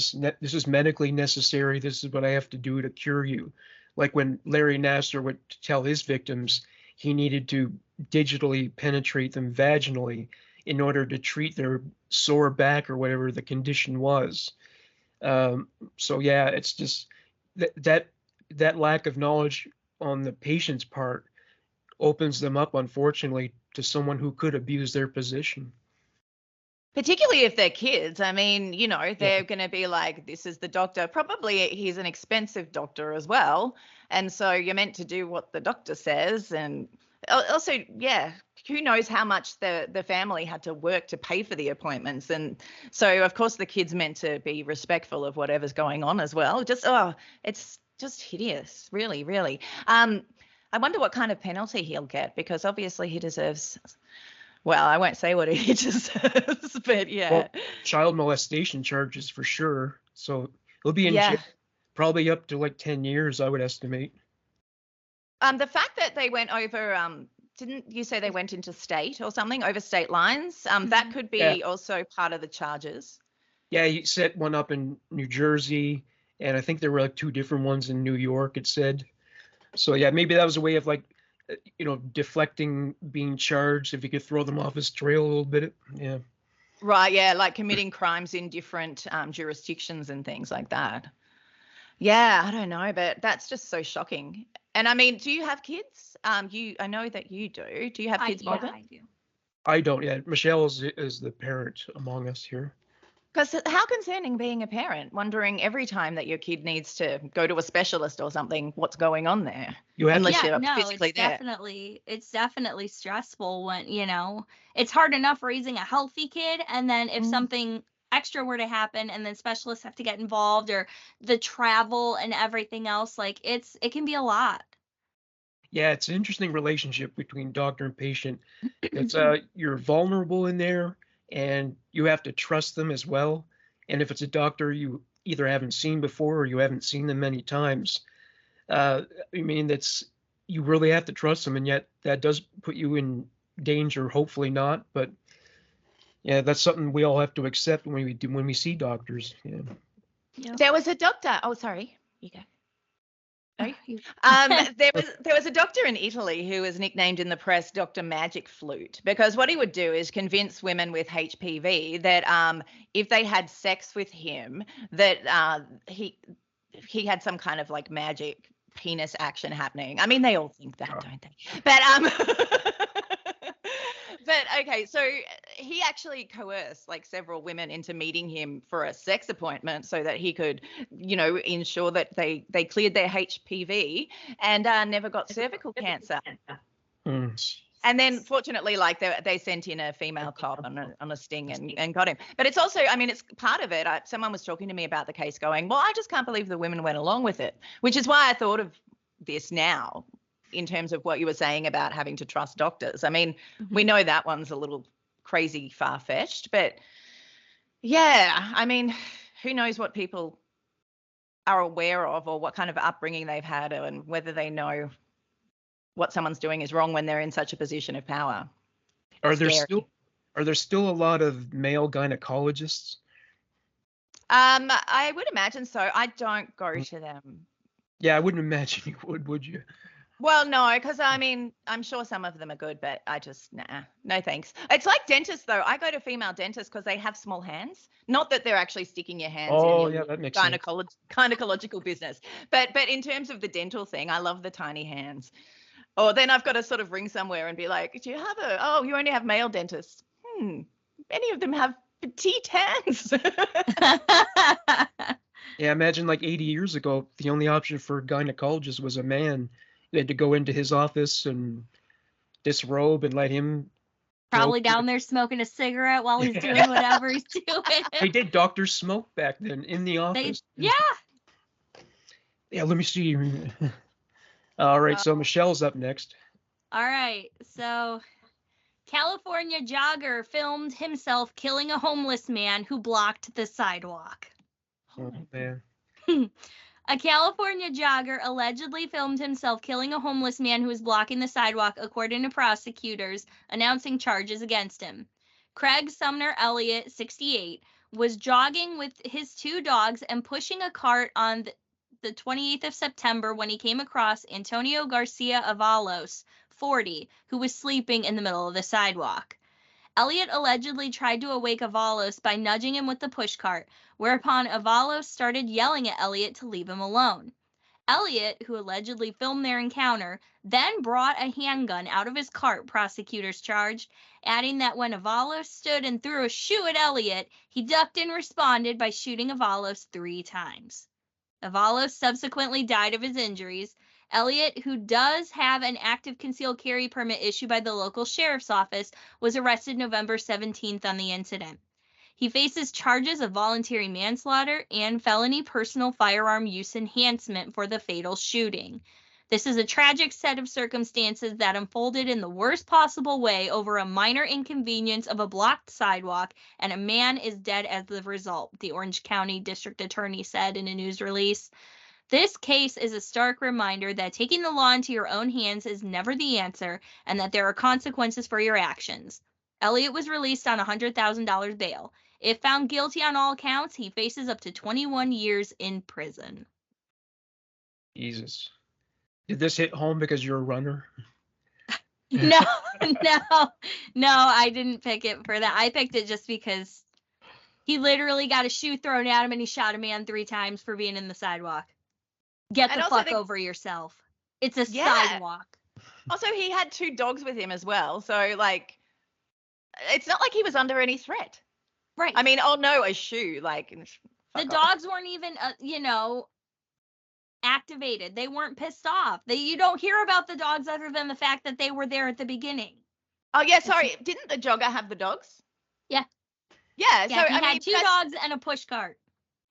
is medically necessary. This is what I have to do to cure you. Like when Larry Nassar would tell his victims he needed to digitally penetrate them vaginally in order to treat their sore back or whatever the condition was. So yeah, it's just that lack of knowledge on the patient's part opens them up, unfortunately, to someone who could abuse their position. Particularly if they're kids. I mean, they're going to be like, this is the doctor. Probably he's an expensive doctor as well. And so you're meant to do what the doctor says. And also, yeah, who knows how much the family had to work to pay for the appointments. And so, of course, the kid's meant to be respectful of whatever's going on as well. It's just hideous, really, really. I wonder what kind of penalty he'll get, because obviously he deserves... Well, I won't say what he deserves, but yeah. Well, child molestation charges for sure. So he'll be in jail probably up to like 10 years, I would estimate. The fact that they went over, didn't you say they went into state or something, over state lines? That could be also part of the charges. Yeah, he set one up in New Jersey, and I think there were like 2 different ones in New York, it said. So yeah, maybe that was a way of like, deflecting being charged, if you could throw them off his trail a little bit. Yeah. Right. Yeah. Like committing crimes in different jurisdictions and things like that. Yeah. I don't know, but that's just so shocking. And I mean, do you have kids? I know that you do. Do you have kids, Morgan? I do. I don't yet. Michelle is the parent among us here. Because how concerning being a parent, wondering every time that your kid needs to go to a specialist or something, what's going on there? It's definitely stressful when, it's hard enough raising a healthy kid. And then if something extra were to happen and then specialists have to get involved, or the travel and everything else, like it can be a lot. Yeah, it's an interesting relationship between doctor and patient. It's you're vulnerable in there, and you have to trust them as well. And if it's a doctor you either haven't seen before or you haven't seen them many times, you really have to trust them, and yet that does put you in danger. Hopefully not, but yeah, that's something we all have to accept when we see doctors. Yeah. Yep. There was a doctor. Oh, sorry, you go. There was a doctor in Italy who was nicknamed in the press Dr. Magic Flute, because what he would do is convince women with HPV that if they had sex with him, that he had some kind of like magic penis action happening. I mean, they all think that, don't they? But okay, so he actually coerced like several women into meeting him for a sex appointment so that he could, ensure that they cleared their HPV and never got cervical cancer. And then fortunately, like they sent in a female cop on a sting and got him. But it's also, I mean, it's part of it. Someone was talking to me about the case going, well, I just can't believe the women went along with it, which is why I thought of this now, in terms of what you were saying about having to trust doctors. I mean, we know that one's a little crazy far-fetched, but yeah, I mean, who knows what people are aware of or what kind of upbringing they've had and whether they know what someone's doing is wrong when they're in such a position of power. Are there still a lot of male gynecologists? I would imagine so. I don't go to them. Yeah, I wouldn't imagine you would you? Well, no, because I mean, I'm sure some of them are good, but I just, no thanks. It's like dentists, though. I go to female dentists because they have small hands. Not that they're actually sticking your hands in your that makes gynecological business. But in terms of the dental thing, I love the tiny hands. Or then I've got to sort of ring somewhere and be like, do you have you only have male dentists. Many of them have petite hands. Yeah, imagine like 80 years ago, the only option for a gynecologist was a man. They had to go into his office and disrobe and let him probably down there smoking a cigarette while he's doing whatever he's doing. They did doctors smoke back then in the office. Yeah, let me see. All right, so Michelle's up next. All right, so California jogger filmed himself killing a homeless man who blocked the sidewalk. Oh, man. A California jogger allegedly filmed himself killing a homeless man who was blocking the sidewalk, according to prosecutors, announcing charges against him. Craig Sumner Elliott, 68, was jogging with his two dogs and pushing a cart on the 28th of September when he came across Antonio Garcia Avalos, 40, who was sleeping in the middle of the sidewalk. Elliott allegedly tried to awake Avalos by nudging him with the pushcart, whereupon Avalos started yelling at Elliott to leave him alone. Elliott, who allegedly filmed their encounter, then brought a handgun out of his cart, prosecutors charged, adding that when Avalos stood and threw a shoe at Elliott, he ducked and responded by shooting Avalos 3 times. Avalos subsequently died of his injuries. Elliott, who does have an active concealed carry permit issued by the local sheriff's office, was arrested November 17th on the incident. He faces charges of voluntary manslaughter and felony personal firearm use enhancement for the fatal shooting. This is a tragic set of circumstances that unfolded in the worst possible way over a minor inconvenience of a blocked sidewalk, and a man is dead as the result, the Orange County District Attorney said in a news release. This case is a stark reminder that taking the law into your own hands is never the answer, and that there are consequences for your actions. Elliott was released on $100,000 bail. If found guilty on all counts, he faces up to 21 years in prison. Jesus. Did this hit home because you're a runner? No, I didn't pick it for that. I picked it just because he literally got a shoe thrown at him and he shot a man 3 times for being in the sidewalk. Get the fuck over yourself. It's a sidewalk. Also, he had 2 dogs with him as well. So, like, it's not like he was under any threat. Right. I mean, oh no, a shoe. Like, the dogs weren't even, activated. They weren't pissed off. You don't hear about the dogs other than the fact that they were there at the beginning. Oh, yeah, sorry. Didn't the jogger have the dogs? Yeah. Yeah, so he had 2 dogs and a push cart.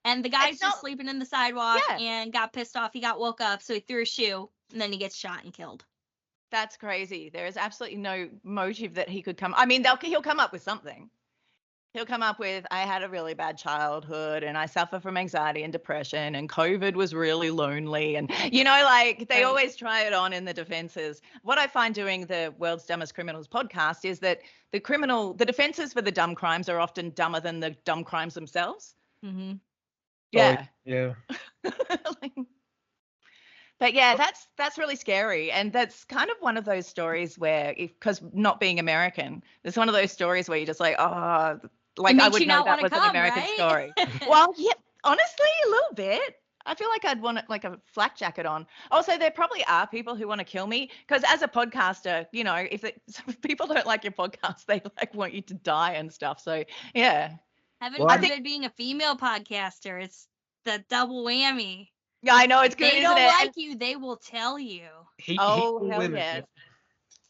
And the guy's just sleeping in the sidewalk and got pissed off. He got woke up, so he threw a shoe, and then he gets shot and killed. That's crazy. There is absolutely no motive that he could come. I mean, he'll come up with something. He'll come up with, I had a really bad childhood and I suffer from anxiety and depression and COVID was really lonely. And, they always try it on in the defenses. What I find doing the World's Dumbest Criminals podcast is that the defenses for the dumb crimes are often dumber than the dumb crimes themselves. Mm-hmm. Yeah. Oh, yeah. But yeah, that's really scary. And that's kind of one of those stories where, because not being American, it's one of those stories where you're just like, oh, like I would know that was an American story. Well, yeah, honestly, a little bit. I feel like I'd want like a flak jacket on. Also, there probably are people who want to kill me because as a podcaster, if people don't like your podcast, they like want you to die and stuff. So yeah. I think being a female podcaster, it's the double whammy. Yeah, I know it's good. They don't like you. They will tell you. Hell yes.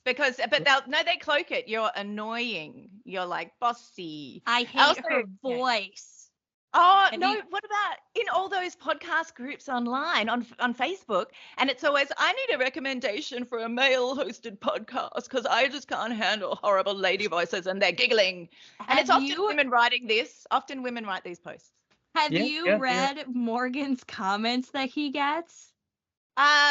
They cloak it. You're annoying. You're like bossy. I hate her voice. Oh, what about in all those podcast groups online on Facebook? And it's always, I need a recommendation for a male-hosted podcast because I just can't handle horrible lady voices and they're giggling. And it's often women writing this. Often women write these posts. Have you read Morgan's comments that he gets?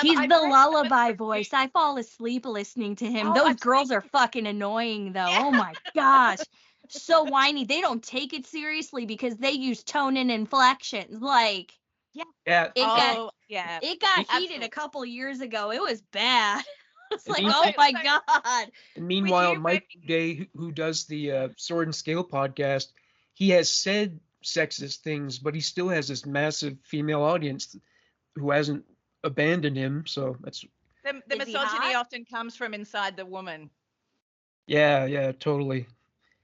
He's the lullaby voice. I fall asleep listening to him. Those girls are fucking annoying, though. Yeah. Oh, my gosh. So whiny. They don't take it seriously because they use tone and inflections. Like, it got heated a couple years ago. It was bad. It's like, oh, my God. And meanwhile, Mike Day, who does the Sword and Scale podcast, he has said sexist things, but he still has this massive female audience who hasn't abandoned him. So that's the misogyny often comes from inside the woman. Yeah, totally.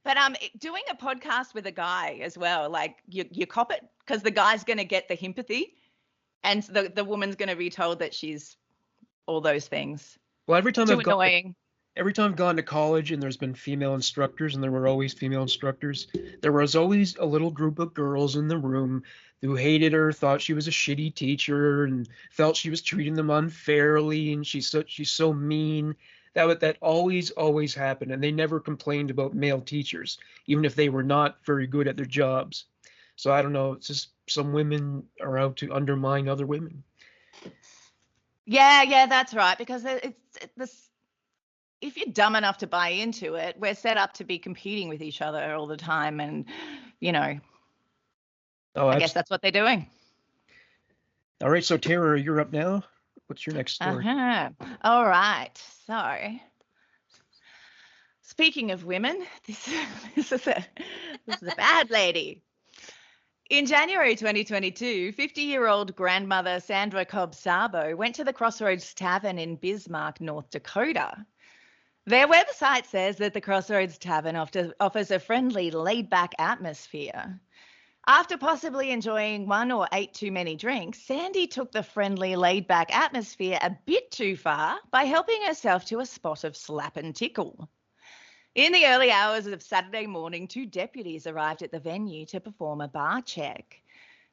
But doing a podcast with a guy as well, like you cop it because the guy's going to get the sympathy, and the woman's going to be told that she's all those things. Well, every time I've gone to college and there's been female instructors, and there were always female instructors, there was always a little group of girls in the room who hated her, thought she was a shitty teacher, and felt she was treating them unfairly, and she's so mean. That always happened, and they never complained about male teachers, even if they were not very good at their jobs. So I don't know. It's just some women are out to undermine other women. Yeah, that's right. Because it's this. If you're dumb enough to buy into it, we're set up to be competing with each other all the time, and I guess that's what they're doing. All right, so Tara, you're up now. What's your next story? All right. So, speaking of women, this is a bad lady. In January 2022, 50-year-old grandmother Sandra Cobb Sabo went to the Crossroads Tavern in Bismarck, North Dakota. Their website says that the Crossroads Tavern offers a friendly, laid-back atmosphere. After possibly enjoying one or 8 too many drinks, Sandy took the friendly, laid-back atmosphere a bit too far by helping herself to a spot of slap and tickle. In the early hours of Saturday morning, 2 deputies arrived at the venue to perform a bar check.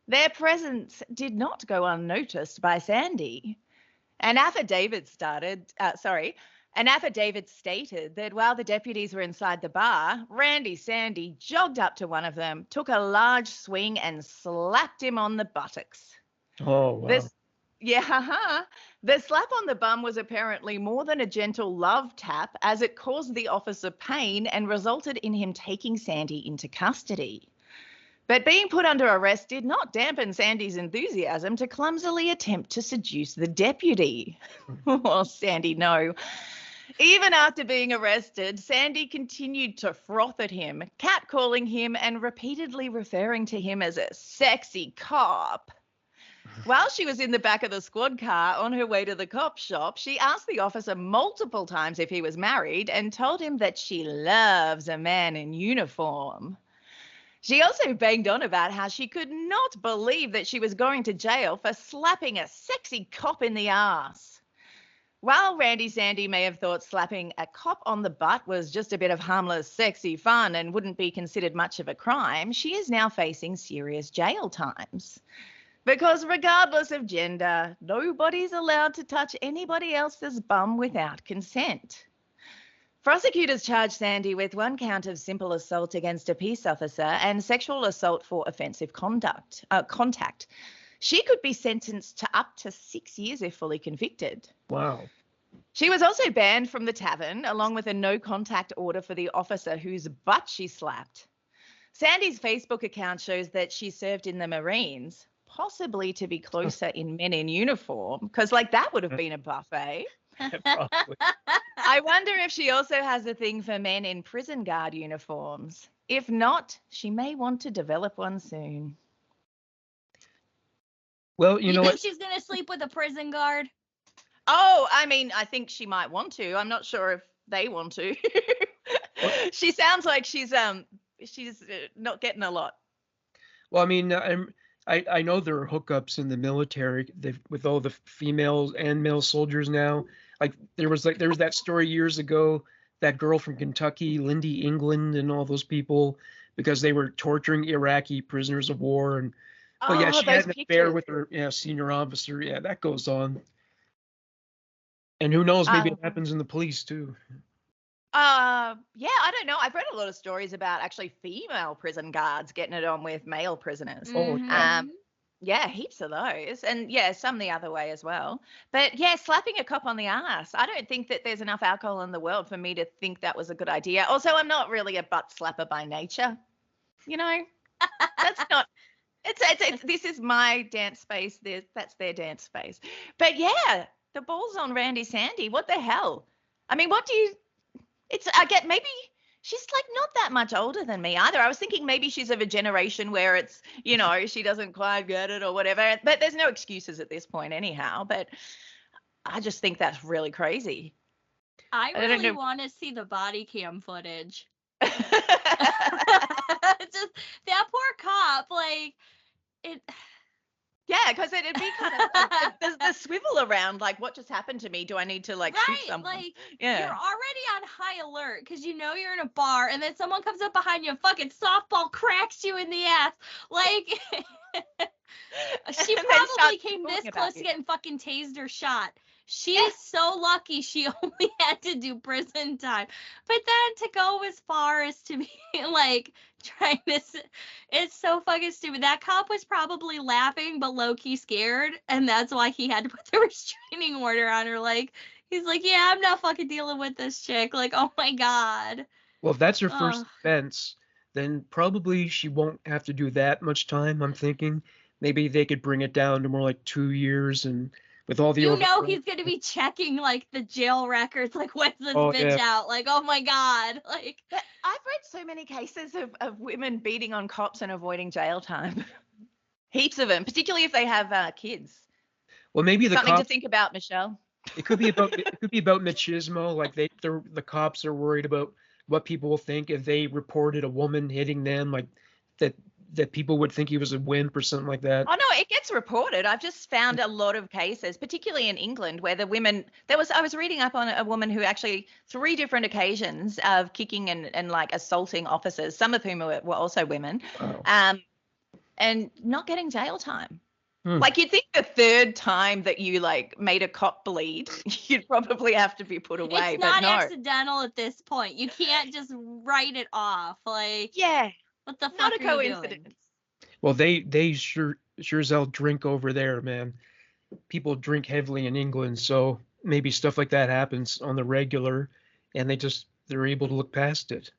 Their presence did not go unnoticed by Sandy. An affidavit stated that while the deputies were inside the bar, Randy Sandy jogged up to one of them, took a large swing and slapped him on the buttocks. Oh, wow. The slap on the bum was apparently more than a gentle love tap, as it caused the officer pain and resulted in him taking Sandy into custody. But being put under arrest did not dampen Sandy's enthusiasm to clumsily attempt to seduce the deputy. Oh, Sandy, no. Even after being arrested, Sandy continued to froth at him, catcalling him and repeatedly referring to him as a sexy cop. While she was in the back of the squad car on her way to the cop shop, she asked the officer multiple times if he was married and told him that she loves a man in uniform. She also banged on about how she could not believe that she was going to jail for slapping a sexy cop in the ass. While Randy Sandy may have thought slapping a cop on the butt was just a bit of harmless, sexy fun and wouldn't be considered much of a crime, she is now facing serious jail times. Because regardless of gender, nobody's allowed to touch anybody else's bum without consent. Prosecutors charged Sandy with 1 count of simple assault against a peace officer and sexual assault for offensive contact. She could be sentenced to up to 6 years if fully convicted. Wow. She was also banned from the tavern, along with a no-contact order for the officer whose butt she slapped. Sandy's Facebook account shows that she served in the Marines, possibly to be closer in men in uniform, because that would have been a buffet. Probably. I wonder if she also has a thing for men in prison guard uniforms. If not, she may want to develop one soon. Well, You know think what? she's gonna sleep with a prison guard? Oh, I mean, I think she might want to. I'm not sure if they want to. She sounds like she's not getting a lot. Well, I mean, I know there are hookups in the military with all the females and male soldiers now. There was that story years ago, that girl from Kentucky, Lindy England, and all those people, because they were torturing Iraqi prisoners of war, and she had an affair with her senior officer. Yeah, that goes on. And who knows, maybe it happens in the police too. I don't know. I've read a lot of stories about actually female prison guards getting it on with male prisoners. Oh, yeah. Yeah, heaps of those. And yeah, some the other way as well. But yeah, slapping a cop on the ass. I don't think that there's enough alcohol in the world for me to think that was a good idea. Also, I'm not really a butt slapper by nature. That's not, this is my dance space. That's their dance space. But yeah, the ball's on Randy Sandy. What the hell? I mean, maybe she's not that much older than me either. I was thinking maybe she's of a generation where it's, she doesn't quite get it or whatever. But there's no excuses at this point anyhow. But I just think that's really crazy. I really want to see the body cam footage. Just that poor cop, it. Yeah, because it'd be kind of the swivel around, what just happened to me? Do I need to shoot someone? You're already on high alert because you're in a bar and then someone comes up behind you and fucking softball cracks you in the ass. She probably came this close to getting fucking tased or shot. She's so lucky she only had to do prison time. But then to go as far as to be like trying to, it's so fucking stupid. That cop was probably laughing but low-key scared, and that's why he had to put the restraining order on her. Like, he's like, yeah, I'm not fucking dealing with this chick. Like, oh my God. Well, if that's her first Ugh. offense, then probably she won't have to do that much time, I'm thinking. Maybe they could bring it down to more like 2 years, and with all the You know overtime. he's gonna be checking like the jail records, like when's this Oh, bitch yeah. out? Like, oh my God. Like, But I've read so many cases of women beating on cops and avoiding jail time. Heaps of them, particularly if they have kids. Well, maybe the Something to cops. think about, Michelle. It could be about machismo. Like the cops are worried about what people will think if they reported a woman hitting them, like that people would think he was a wimp or something like that. Oh no, it gets reported. I've just found a lot of cases, particularly in England, where the women I was reading up on a woman who actually 3 different occasions of kicking and like assaulting officers, some of whom were also women, Wow. and not getting jail time. Hmm. Like you'd think the 3rd time that you like made a cop bleed, you'd probably have to be put away. it's not but no. accidental at this point. You can't just write it off. Like, Yeah, what the fuck not a are you coincidence. doing? Well, they sure as hell drink over there, man. People drink heavily in England, so maybe stuff like that happens on the regular, and they're able to look past it.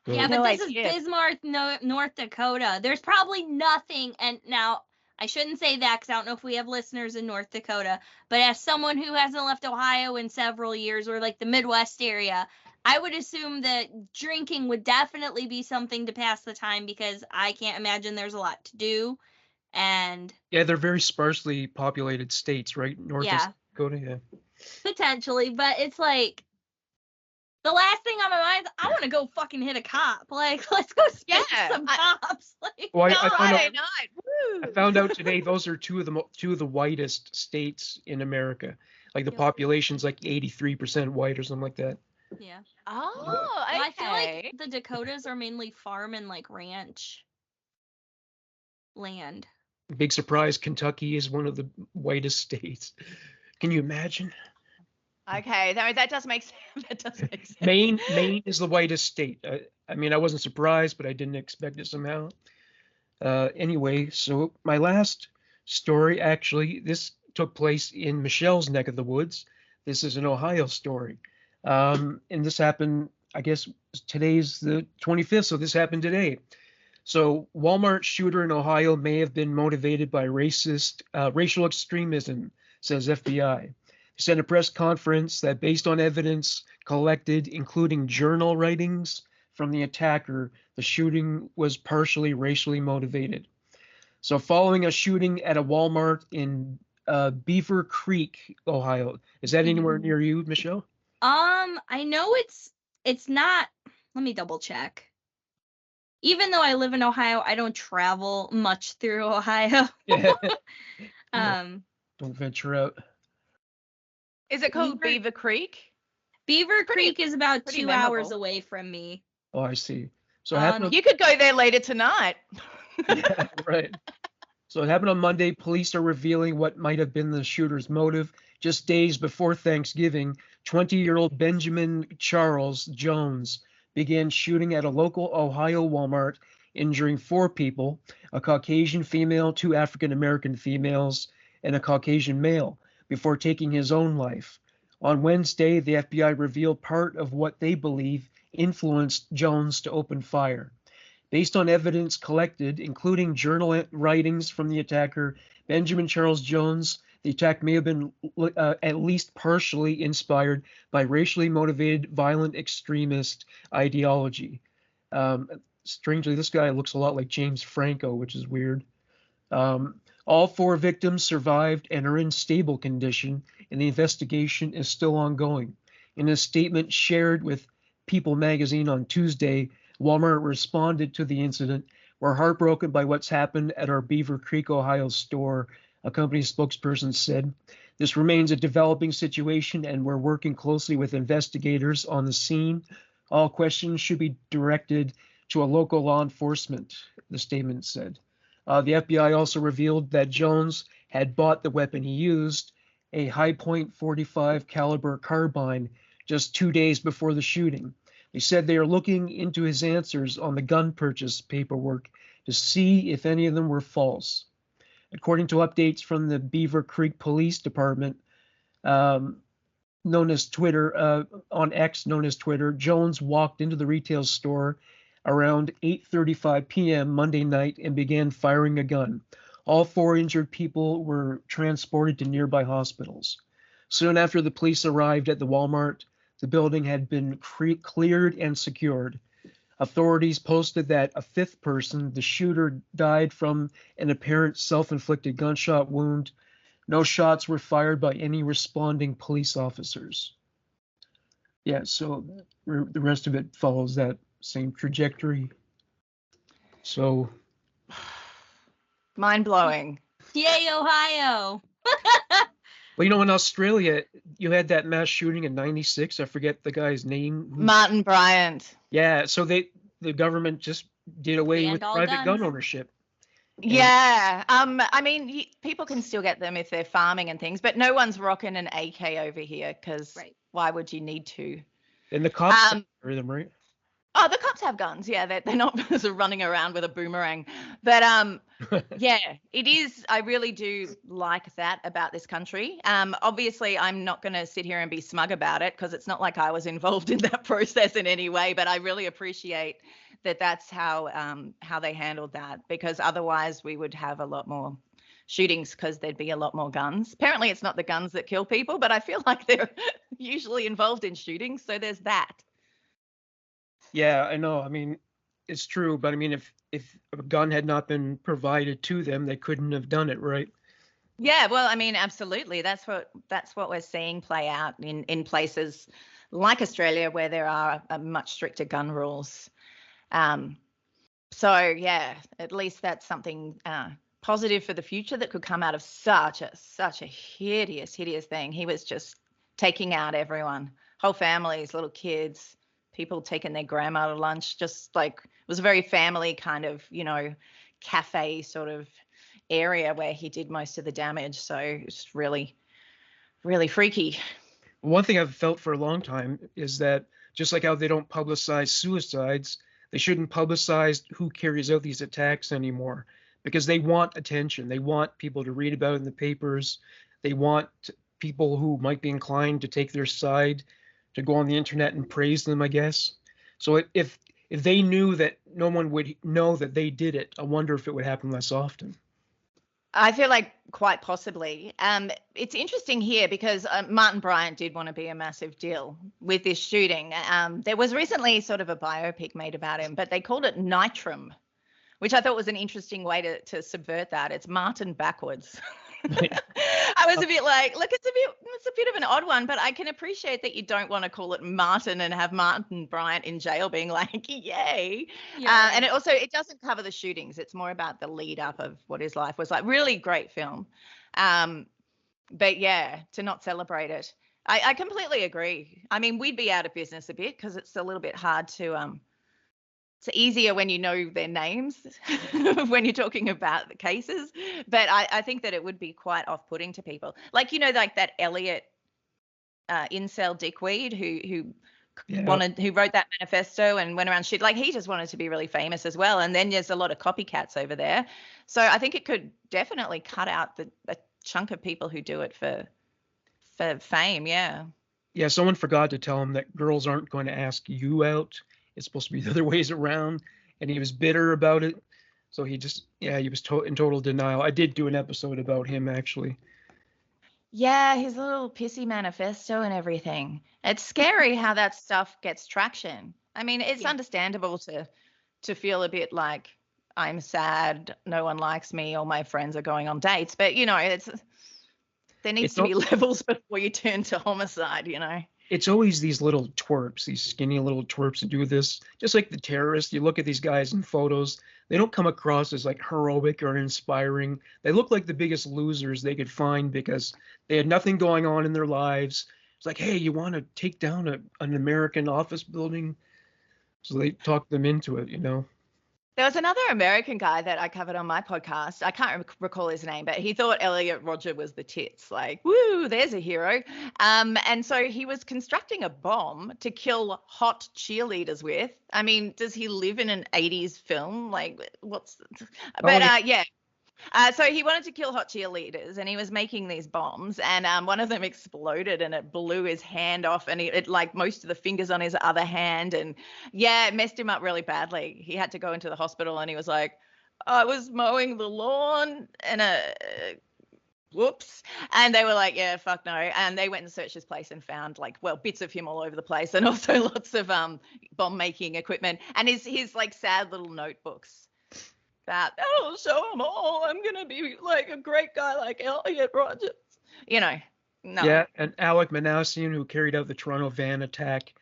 So, Yeah, but No this idea. is Bismarck, North Dakota. There's probably nothing, and now I shouldn't say that because I don't know if we have listeners in North Dakota, but as someone who hasn't left Ohio in several years, or like the Midwest area, I would assume that drinking would definitely be something to pass the time, because I can't imagine there's a lot to do. And yeah, they're very sparsely populated states, right? North yeah, Dakota, yeah. potentially, but it's like the last thing on my mind is I want to go fucking hit a cop. Like, let's go spank some cops. Like, Well, Friday night. Woo. I found out today those are two of the whitest states in America. Like the Yep. population's like 83% white or something like that. yeah. Oh, Well, okay. I feel like the Dakotas are mainly farm and like ranch land. Big surprise, Kentucky is one of the whitest states. Can you imagine? Okay, that does make sense. That does make sense. Maine is the whitest state. I mean, I wasn't surprised, but I didn't expect it somehow. Anyway, so my last story, actually, this took place in Michelle's neck of the woods. This is an Ohio story. And this happened, I guess today's the 25th, so this happened today. So Walmart shooter in Ohio may have been motivated by racial extremism, says FBI. They said in a press conference that based on evidence collected, including journal writings from the attacker, the shooting was partially racially motivated. So following a shooting at a Walmart in Beaver Creek, Ohio. Is that anywhere near you, Michelle? I know it's not. Let me double check. Even though I live in Ohio, I don't travel much through Ohio. Yeah. Don't venture out. Is it called Beaver Creek? Beaver Creek is about 2 memorable. hours away from me. Oh, I see. So it happened. You could go there later tonight. Yeah, right. So it happened on Monday. Police are revealing what might have been the shooter's motive. Just days before Thanksgiving, 20-year-old Benjamin Charles Jones began shooting at a local Ohio Walmart, injuring 4 people, a Caucasian female, 2 African-American females, and a Caucasian male, before taking his own life. On Wednesday, the FBI revealed part of what they believe influenced Jones to open fire. Based on evidence collected, including journal writings from the attacker, Benjamin Charles Jones, the attack may have been at least partially inspired by racially motivated violent extremist ideology. Strangely, this guy looks a lot like James Franco, which is weird. All 4 victims survived and are in stable condition, and the investigation is still ongoing. In a statement shared with People magazine on Tuesday, Walmart responded to the incident. We're heartbroken by what's happened at our Beaver Creek, Ohio store, a company spokesperson said. This remains a developing situation, and we're working closely with investigators on the scene. All questions should be directed to a local law enforcement, the statement said. The FBI also revealed that Jones had bought the weapon he used a high point .45 caliber carbine just 2 days before the shooting. They said they are looking into his answers on the gun purchase paperwork to see if any of them were false. According to updates from the Beaver Creek Police Department, known as Twitter, on X, known as Twitter, Jones walked into the retail store around 8:35 p.m. Monday night and began firing a gun. All 4 injured people were transported to nearby hospitals. Soon after the police arrived at the Walmart, the building had been cleared and secured. Authorities posted that a 5th person, the shooter, died from an apparent self-inflicted gunshot wound. No shots were fired by any responding police officers. Yeah, so the rest of it follows that same trajectory. So, mind-blowing. Yay, Ohio. well, in Australia, you had that mass shooting in '96. I forget the guy's name. Martin Bryant. Yeah, so the government just did away Banned with all private gun guns. ownership. Yeah. I mean, people can still get them if they're farming and things, but no one's rocking an AK over here because why would you need to? And the cops carry them, right? Oh, the cops have guns. Yeah, they're not sort of running around with a boomerang. But yeah, it is. I really do like that about this country. Obviously, I'm not going to sit here and be smug about it because it's not like I was involved in that process in any way. But I really appreciate that that's how they handled that, because otherwise we would have a lot more shootings because there'd be a lot more guns. Apparently, it's not the guns that kill people, but I feel like they're usually involved in shootings. So there's that. Yeah, I know. I mean, it's true, but I mean, if a gun had not been provided to them, they couldn't have done it, right? Yeah, well, I mean, absolutely. That's what we're seeing play out in places like Australia where there are much stricter gun rules. So yeah, at least that's something positive for the future that could come out of such a hideous thing. He was just taking out everyone, whole families, little kids, people taking their grandma to lunch, just like it was a very family kind of, cafe sort of area where he did most of the damage. So it's really, really freaky. One thing I've felt for a long time is that just like how they don't publicize suicides, they shouldn't publicize who carries out these attacks anymore, because they want attention. They want people to read about it in the papers. They want people who might be inclined to take their side to go on the internet and praise them, I guess. So if they knew that no one would know that they did it, I wonder if it would happen less often. I feel like quite possibly. It's interesting here because Martin Bryant did want to be a massive deal with this shooting. There was recently sort of a biopic made about him, but they called it Nitram, which I thought was an interesting way to subvert that. It's Martin backwards. I was a bit like, look, it's a bit of an odd one, but I can appreciate that you don't want to call it Martin and have Martin Bryant in jail being like, yay. Yeah. And it doesn't cover the shootings. It's more about the lead up of what his life was like. Really great film. But yeah, to not celebrate it. I completely agree. I mean, we'd be out of business a bit because it's a little bit hard to it's easier when you know their names when you're talking about the cases. But I think that it would be quite off-putting to people. Like, like that Elliot incel dickweed who wrote that manifesto and went around shit. Like, he just wanted to be really famous as well. And then there's a lot of copycats over there. So I think it could definitely cut out a chunk of people who do it for fame. Yeah. Yeah, someone forgot to tell him that girls aren't going to ask you out. It's supposed to be the other ways around, and he was bitter about it. So he was in total denial. I did do an episode about him, actually. Yeah, his little pissy manifesto and everything. It's scary how that stuff gets traction. I mean, it's understandable to feel a bit like, I'm sad, no one likes me, all my friends are going on dates. But, there needs to be levels before you turn to homicide, It's always these little twerps, these skinny little twerps that do this. Just like the terrorists, you look at these guys in photos, they don't come across as like heroic or inspiring. They look like the biggest losers they could find because they had nothing going on in their lives. It's like, hey, you want to take down an American office building? So they talk them into it, There was another American guy that I covered on my podcast. I can't recall his name, but he thought Elliot Rodger was the tits. Like, woo, there's a hero. And so he was constructing a bomb to kill hot cheerleaders with. I mean, does he live in an 80s film? Like, what's? But yeah. So he wanted to kill hot cheerleaders, and he was making these bombs, and one of them exploded, and it blew his hand off, and it like most of the fingers on his other hand, and yeah, it messed him up really badly. He had to go into the hospital, and he was like, I was mowing the lawn, and whoops. And they were like, yeah, fuck no. And they went and searched his place and found bits of him all over the place, and also lots of bomb making equipment, and his like sad little notebooks. That I'll show them all. I'm gonna be like a great guy like Elliot Rodgers. No. Yeah, and Alec Manassian, who carried out the Toronto van attack,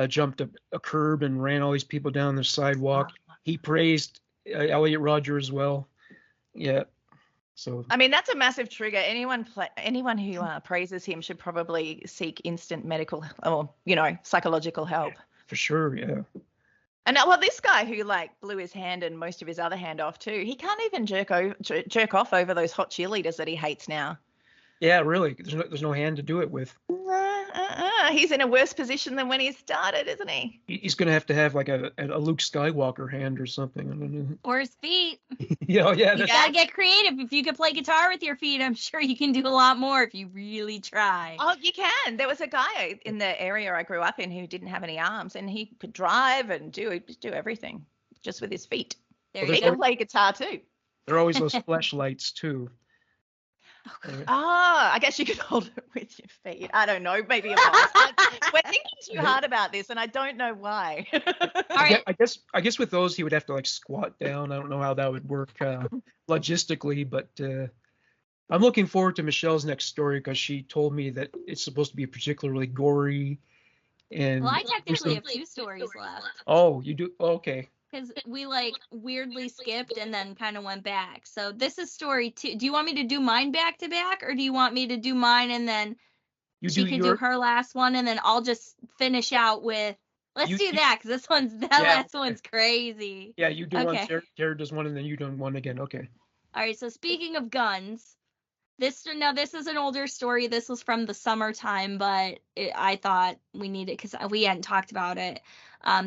jumped a curb and ran all these people down the sidewalk. He praised Elliot Rodgers as well. Yeah. So I mean, that's a massive trigger. Anyone who praises him should probably seek instant medical or psychological help. For sure, yeah. And well, this guy who blew his hand and most of his other hand off too, he can't even jerk off over those hot cheerleaders that he hates now. Yeah, really. There's no hand to do it with. He's in a worse position than when he started, isn't he? He's going to have like a Luke Skywalker hand or something. I don't know. Or his feet. Yeah. You got to get creative. If you could play guitar with your feet, I'm sure you can do a lot more if you really try. Oh, you can. There was a guy in the area I grew up in who didn't have any arms, and he could drive and do everything just with his feet. He can play guitar too. There are always those flashlights too. I guess you could hold it with your feet. I don't know. Maybe we're thinking too hard about this, and I don't know why. I guess with those he would have to squat down. I don't know how that would work logistically, but I'm looking forward to Michelle's next story because she told me that it's supposed to be particularly gory. And I technically have 2 stories left. Oh, you do? Oh, okay. Because we weirdly skipped and then kind of went back. So this is story 2. Do you want me to do mine back to back, or do you want me to do mine and then she can do her last one, and then I'll just finish out with? Let's do that, because last one's crazy. Yeah, you do one. Sarah does one, and then you do one again. Okay. All right. So speaking of guns, this is an older story. This was from the summertime, but I thought we needed because we hadn't talked about it.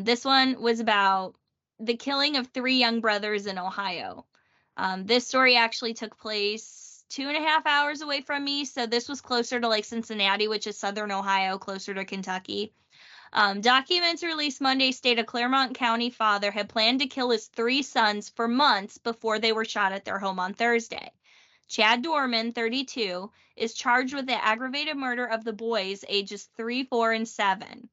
This one was about the killing of 3 young brothers in Ohio. This story actually took place 2.5 hours away from me. So this was closer to Cincinnati, which is southern Ohio, closer to Kentucky. Documents released Monday state a Clermont County father had planned to kill his 3 sons for months before they were shot at their home on Thursday. Chad Dorman, 32, is charged with the aggravated murder of the boys ages 3, 4, and 7.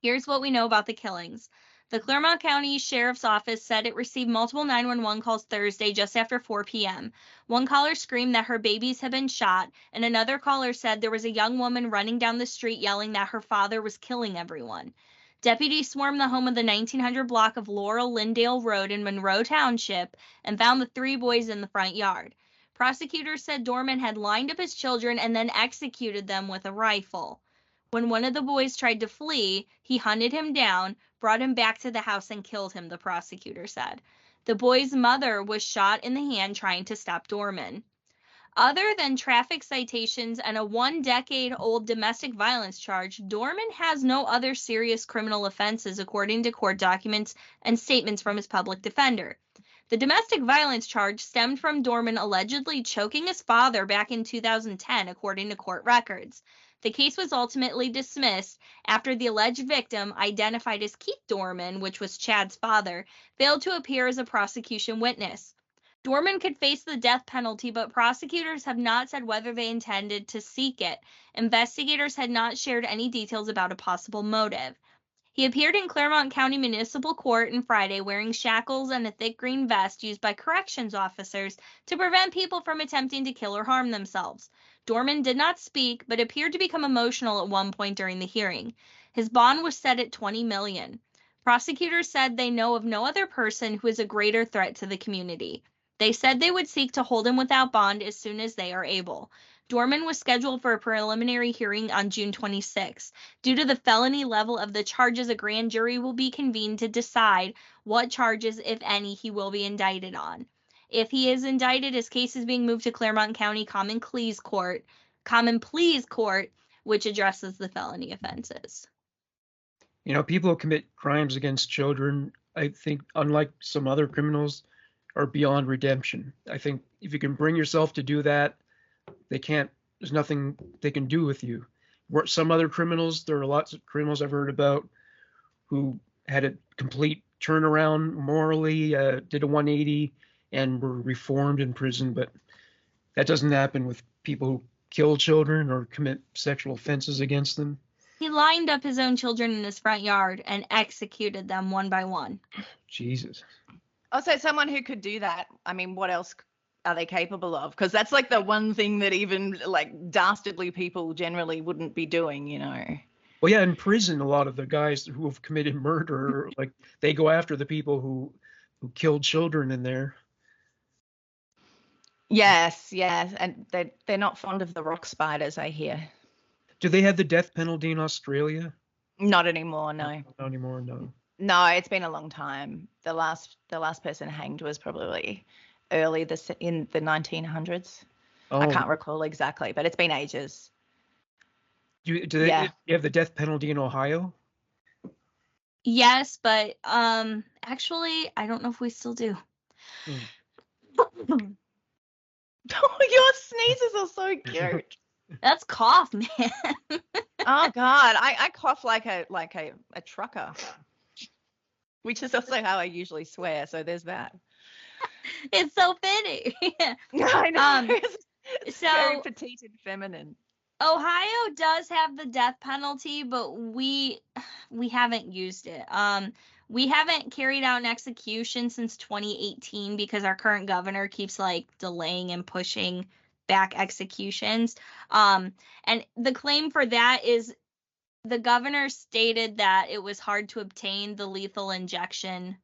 Here's what we know about the killings. The Clermont County Sheriff's Office said it received multiple 911 calls Thursday just after 4 p.m. One caller screamed that her babies had been shot, and another caller said there was a young woman running down the street yelling that her father was killing everyone. Deputies swarmed the home of the 1900 block of Laurel-Lindale Road in Monroe Township and found the 3 boys in the front yard. Prosecutors said Dorman had lined up his children and then executed them with a rifle. When one of the boys tried to flee, he hunted him down, brought him back to the house, and killed him, the prosecutor said. The boy's mother was shot in the hand trying to stop Dorman. Other than traffic citations and a 1-decade-old domestic violence charge, Dorman has no other serious criminal offenses, according to court documents and statements from his public defender. The domestic violence charge stemmed from Dorman allegedly choking his father back in 2010, according to court records. The case was ultimately dismissed after the alleged victim, identified as Keith Dorman, which was Chad's father, failed to appear as a prosecution witness. Dorman could face the death penalty, but prosecutors have not said whether they intended to seek it. Investigators had not shared any details about a possible motive. He appeared in Clermont County Municipal Court on Friday wearing shackles and a thick green vest used by corrections officers to prevent people from attempting to kill or harm themselves. Dorman did not speak, but appeared to become emotional at one point during the hearing. His bond was set at $20 million. Prosecutors said they know of no other person who is a greater threat to the community. They said they would seek to hold him without bond as soon as they are able. Dorman was scheduled for a preliminary hearing on June 26. Due to the felony level of the charges, a grand jury will be convened to decide what charges, if any, he will be indicted on. If he is indicted, his case is being moved to Claremont County Common Pleas Court, which addresses the felony offenses. You know, people who commit crimes against children, I think, unlike some other criminals, are beyond redemption. I think if you can bring yourself to do that, there's nothing they can do with you. Some other criminals, there are lots of criminals I've heard about who had a complete turnaround morally, did a 180 and were reformed in prison, but that doesn't happen with people who kill children or commit sexual offenses against them. He lined up his own children in his front yard and executed them one by one. Jesus. Also, someone who could do that, I mean, what else are they capable of? Because that's like the one thing that even like dastardly people generally wouldn't be doing, you know. Well, yeah, in prison, a lot of the guys who have committed murder, like they go after the people who killed children in there. Yes, and they're not fond of the rock spiders, I hear. Do they have the death penalty in Australia? Not anymore, no. Not anymore, no. No, it's been a long time. The last person hanged was probably early in the 1900s. Oh. I can't recall exactly, but it's been ages. Mm. Do you have the death penalty in Ohio? Yes, but actually, I don't know if we still do. Oh, your sneezes are so cute. That's cough, man. Oh God, I cough like a trucker, which is also how I usually swear. So there's that. It's so fitting. I know. It's so very petite and feminine. Ohio does have the death penalty, but we haven't used it. We haven't carried out an execution since 2018 because our current governor keeps like delaying and pushing back executions. And the claim for that is the governor stated that it was hard to obtain the lethal injection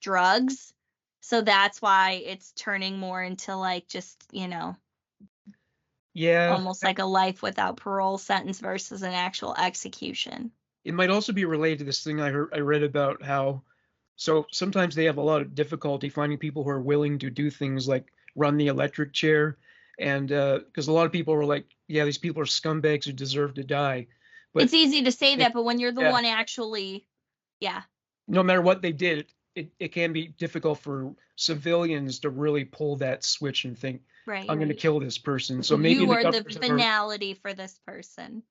drugs. So that's why it's turning more into like just, almost like a life without parole sentence versus an actual execution. It might also be related to this thing I read about how, so sometimes they have a lot of difficulty finding people who are willing to do things like run the electric chair. And because a lot of people were like, yeah, these people are scumbags who deserve to die. But it's easy to say that, but when you're the one actually, no matter what they did, it can be difficult for civilians to really pull that switch and think, right, I'm going to kill this person. So maybe you are the finality for this person.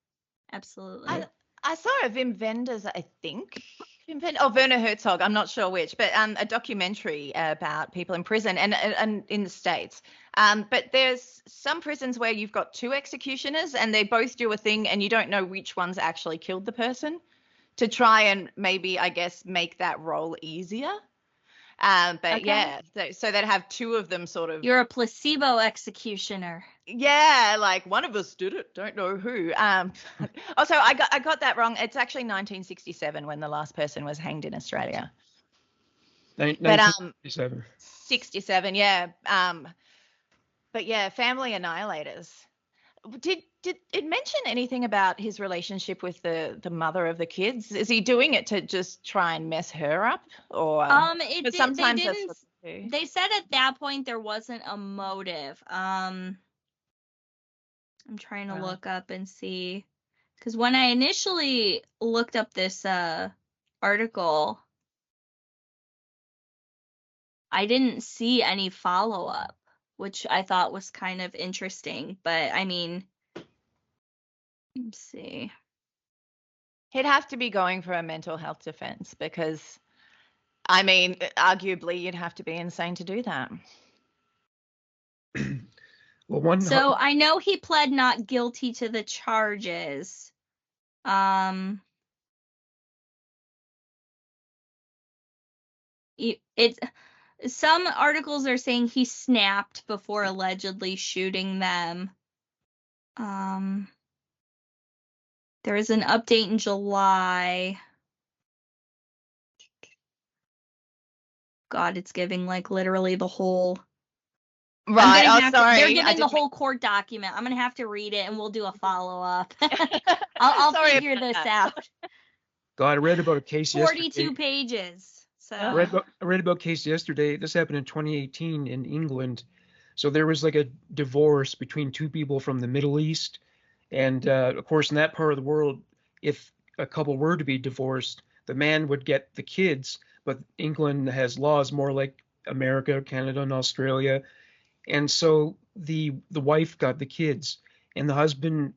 Absolutely. I saw a Wim Wenders, I think. Werner Herzog, I'm not sure which, but a documentary about people in prison and in the States. But there's some prisons where you've got two executioners and they both do a thing and you don't know which one's actually killed the person, to try and maybe, I guess, make that role easier. But okay. Yeah, so they'd have two of them sort of. You're a placebo executioner. Yeah, like one of us did it, don't know who. Also, I got that wrong. It's actually 1967 when the last person was hanged in Australia. 1967. 67, yeah. But yeah, family annihilators. Did it mention anything about his relationship with the mother of the kids? Is he doing it to just try and mess her up, or sometimes that's what they do? They said at that point there wasn't a motive. I'm trying to look up and see, because when I initially looked up this article, I didn't see any follow-up, which I thought was kind of interesting. But I mean, let's see. He'd have to be going for a mental health defense because, I mean, arguably you'd have to be insane to do that. Well, so I know he pled not guilty to the charges. Some articles are saying he snapped before allegedly shooting them. There is an update in July. God, it's giving like literally the whole Right. They're Sorry. giving the whole court document. I'm gonna have to read it, and we'll do a follow-up. I'll figure this out. God, I read about a case 42 yesterday. pages. So I read about a case yesterday. This happened in 2018 in England. So there was like a divorce between two people from the Middle East, and of course, in that part of the world, if a couple were to be divorced, the man would get the kids. But England has laws more like America, Canada, and Australia, and so the wife got the kids, and the husband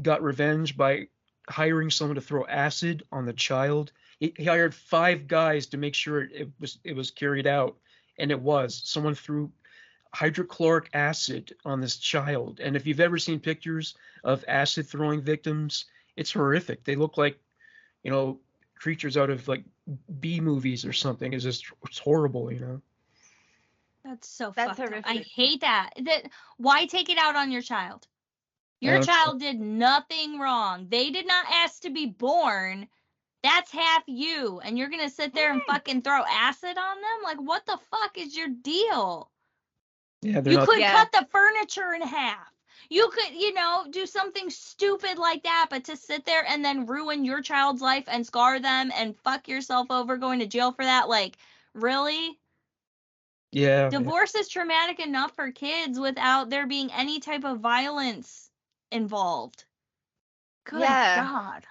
got revenge by hiring someone to throw acid on the child. He hired 5 guys to make sure it was carried out, and it was. Someone threw hydrochloric acid on this child, and if you've ever seen pictures of acid throwing victims, it's horrific. They look like, you know, creatures out of like B movies or something. It's horrible, you know. that's so That's fucked up. I horrific. hate that. Why take it out on your child? Your child did nothing wrong. They did not ask to be born. That's half you. And you're going to sit there and fucking throw acid on them? Like, what the fuck is your deal? Yeah, they're You not. could cut the furniture in half. You could, do something stupid like that, but to sit there and then ruin your child's life and scar them and fuck yourself over going to jail for that, like, really? Yeah. Divorce is traumatic enough for kids without there being any type of violence involved. Good God.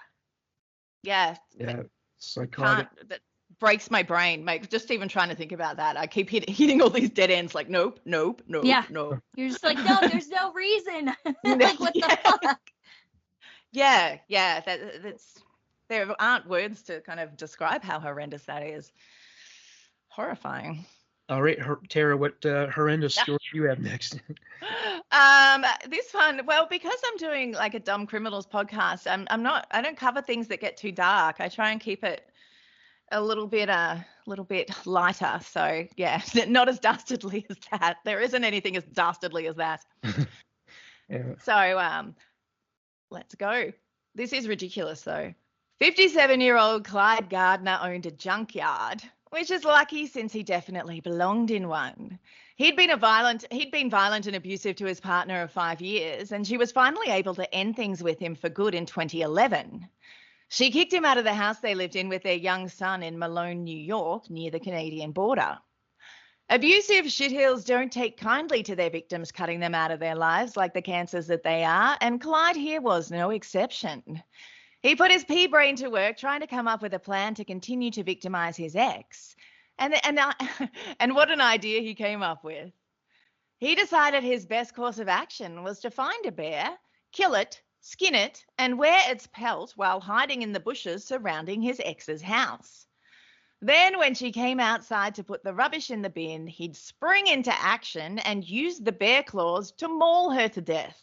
Yeah. Yeah. Psychotic. That breaks my brain. Just even trying to think about that. I keep hitting all these dead ends like, nope. Yeah. No. You're just like, no, there's no reason. Like, what the fuck? Yeah. That's there aren't words to kind of describe how horrendous that is. Horrifying. All right, Tara, what horrendous story do you have next? This one, well, because I'm doing like a dumb criminals podcast, I don't cover things that get too dark. I try and keep it a little bit lighter. So yeah, not as dastardly as that. There isn't anything as dastardly as that. Yeah. So let's go. This is ridiculous though. 57-year-old Clyde Gardner owned a junkyard, which is lucky since he definitely belonged in one. He'd been violent and abusive to his partner of 5 years, and she was finally able to end things with him for good in 2011. She kicked him out of the house they lived in with their young son in Malone, New York, near the Canadian border. Abusive shitheels don't take kindly to their victims cutting them out of their lives like the cancers that they are, and Clyde here was no exception. He put his pea brain to work trying to come up with a plan to continue to victimize his ex. And what an idea he came up with. He decided his best course of action was to find a bear, kill it, skin it, and wear its pelt while hiding in the bushes surrounding his ex's house. Then when she came outside to put the rubbish in the bin, he'd spring into action and use the bear claws to maul her to death.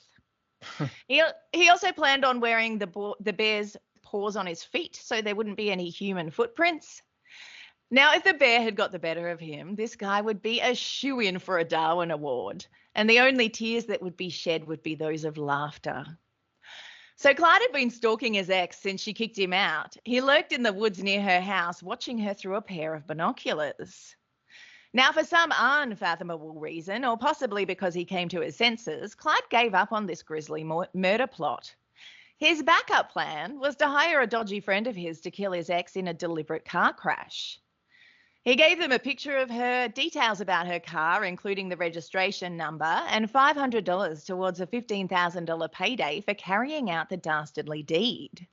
He also planned on wearing the bear's paws on his feet so there wouldn't be any human footprints. Now, if the bear had got the better of him, this guy would be a shoo-in for a Darwin Award, and the only tears that would be shed would be those of laughter. So Clyde had been stalking his ex since she kicked him out. He lurked in the woods near her house, watching her through a pair of binoculars. Now, for some unfathomable reason, or possibly because he came to his senses, Clyde gave up on this grisly murder plot. His backup plan was to hire a dodgy friend of his to kill his ex in a deliberate car crash. He gave them a picture of her, details about her car, including the registration number, and $500 towards a $15,000 payday for carrying out the dastardly deed.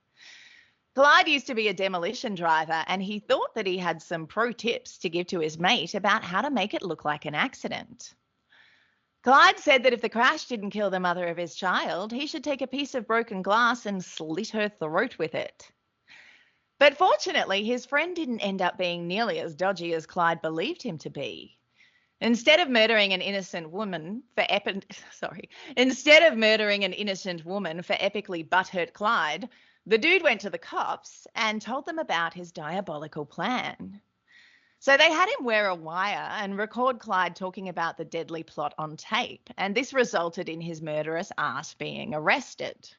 Clyde used to be a demolition driver, and he thought that he had some pro tips to give to his mate about how to make it look like an accident. Clyde said that if the crash didn't kill the mother of his child, he should take a piece of broken glass and slit her throat with it. But fortunately, his friend didn't end up being nearly as dodgy as Clyde believed him to be. Instead of murdering an innocent woman for epically butthurt Clyde, the dude went to the cops and told them about his diabolical plan. So they had him wear a wire and record Clyde talking about the deadly plot on tape, and this resulted in his murderous ass being arrested.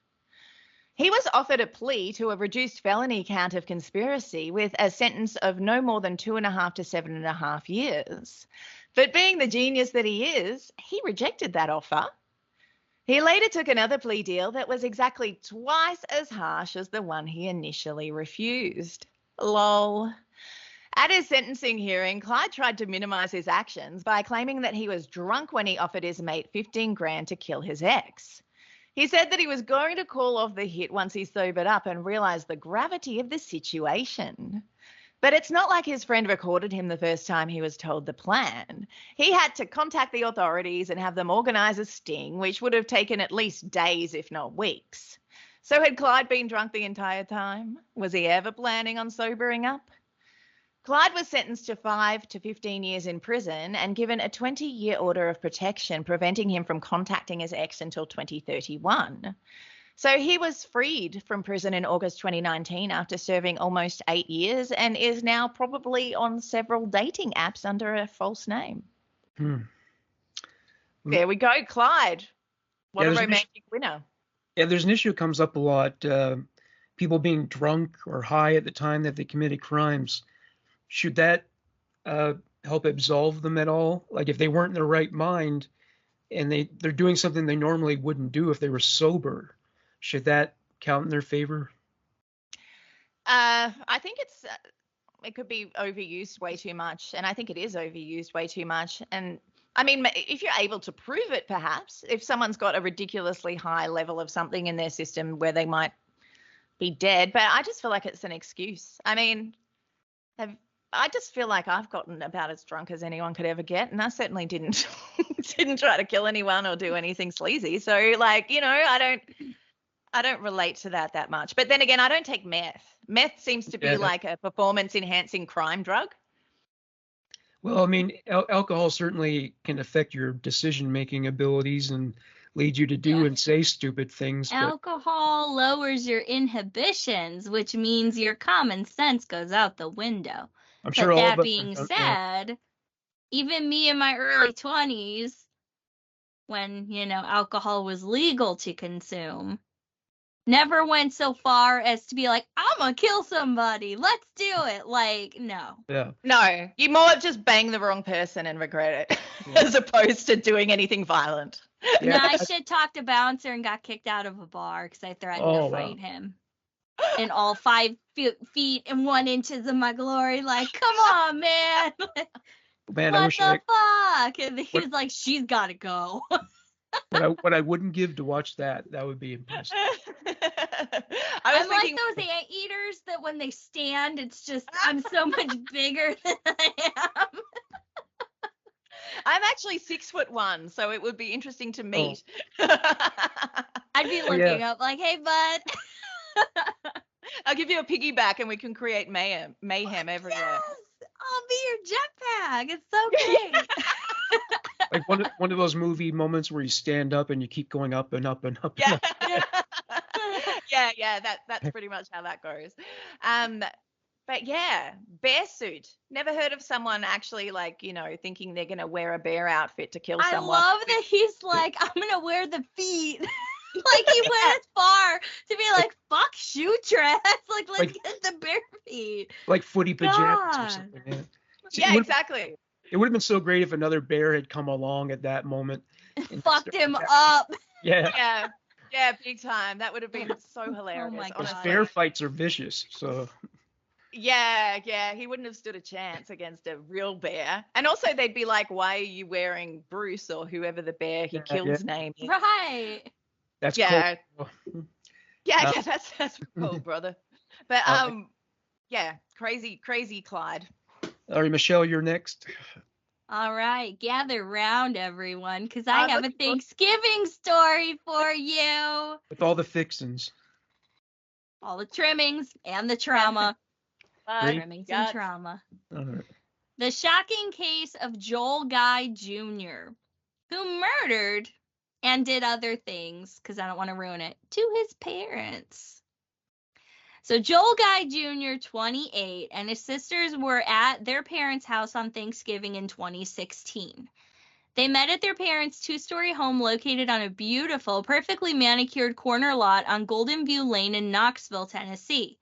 He was offered a plea to a reduced felony count of conspiracy with a sentence of no more than 2.5 to 7.5 years. But being the genius that he is, he rejected that offer. He later took another plea deal that was exactly twice as harsh as the one he initially refused. Lol. At his sentencing hearing, Clyde tried to minimize his actions by claiming that he was drunk when he offered his mate 15 grand to kill his ex. He said that he was going to call off the hit once he sobered up and realized the gravity of the situation. But it's not like his friend recorded him the first time he was told the plan. He had to contact the authorities and have them organize a sting, which would have taken at least days, if not weeks. So had Clyde been drunk the entire time? Was he ever planning on sobering up? Clyde was sentenced to 5 to 15 years in prison and given a 20-year order of protection, preventing him from contacting his ex until 2031. So he was freed from prison in August 2019 after serving almost 8 years and is now probably on several dating apps under a false name. There we go, Clyde. What a romantic winner. Yeah, there's an issue that comes up a lot. People being drunk or high at the time that they committed crimes. Should that help absolve them at all? Like if they weren't in their right mind and they're doing something they normally wouldn't do if they were sober, should that count in their favor? I think it could be overused way too much, and I think it is overused way too much. And I mean, if you're able to prove it, perhaps, if someone's got a ridiculously high level of something in their system where they might be dead, but I just feel like it's an excuse. I mean, I just feel like I've gotten about as drunk as anyone could ever get, and I certainly didn't try to kill anyone or do anything sleazy. So, like, you know, I don't relate to that much. But then again, I don't take meth. Meth seems to be like a performance-enhancing crime drug. Well, I mean, alcohol certainly can affect your decision-making abilities and lead you to do and say stupid things. Alcohol lowers your inhibitions, which means your common sense goes out the window. I'm sure but all that of us being said, even me in my early 20s, when, you know, alcohol was legal to consume, never went so far as to be like, I'm going to kill somebody. Let's do it. Like, no. Yeah. No, you more have just banged the wrong person and regret it as opposed to doing anything violent. Yeah. No, I shit talked a bouncer and got kicked out of a bar because I threatened to fight him. In all 5 feet and 1 inches of my glory, like, come on, man. Man, what the fuck? And he was like, she's got to go. What I wouldn't give to watch that would be impressive. I'm thinking, like those anteaters that when they stand, it's just, I'm so much bigger than I am. I'm actually 6'1", so it would be interesting to meet. I'd be looking up like, hey, bud. I'll give you a piggyback and we can create mayhem everywhere. Yes! I'll be your jetpack. It's so great. Like one of those movie moments where you stand up and you keep going up and up and up. Yeah. And up. yeah. That's pretty much how that goes. But yeah, bear suit. Never heard of someone actually, like, you know, thinking they're gonna wear a bear outfit to kill someone. I love that he's like, I'm gonna wear the feet. Like he went as far to be like, fuck shoe dress. Like, let's get the bare feet. Like footy pajamas or something. Yeah, yeah, exactly. It would have been so great if another bear had come along at that moment. And fucked him up. Yeah. Yeah, big time. That would have been so hilarious. Oh my God. Those bear fights are vicious, so. Yeah, he wouldn't have stood a chance against a real bear. And also they'd be like, why are you wearing Bruce or whoever the bear he kills name is? Right. That's cool. Yeah, that's cool, brother. But yeah, crazy Clyde. All right, Michelle, you're next. All right, gather round, everyone, because I have a Thanksgiving story for you. With all the fixins. All the trimmings and the trauma. Trimmings and trauma. All right. The shocking case of Joel Guy Jr., who murdered and did other things, because I don't want to ruin it, to his parents. So Joel Guy Jr., 28, and his sisters were at their parents' house on Thanksgiving in 2016. They met at their parents' two-story home located on a beautiful, perfectly manicured corner lot on Golden View Lane in Knoxville, Tennessee.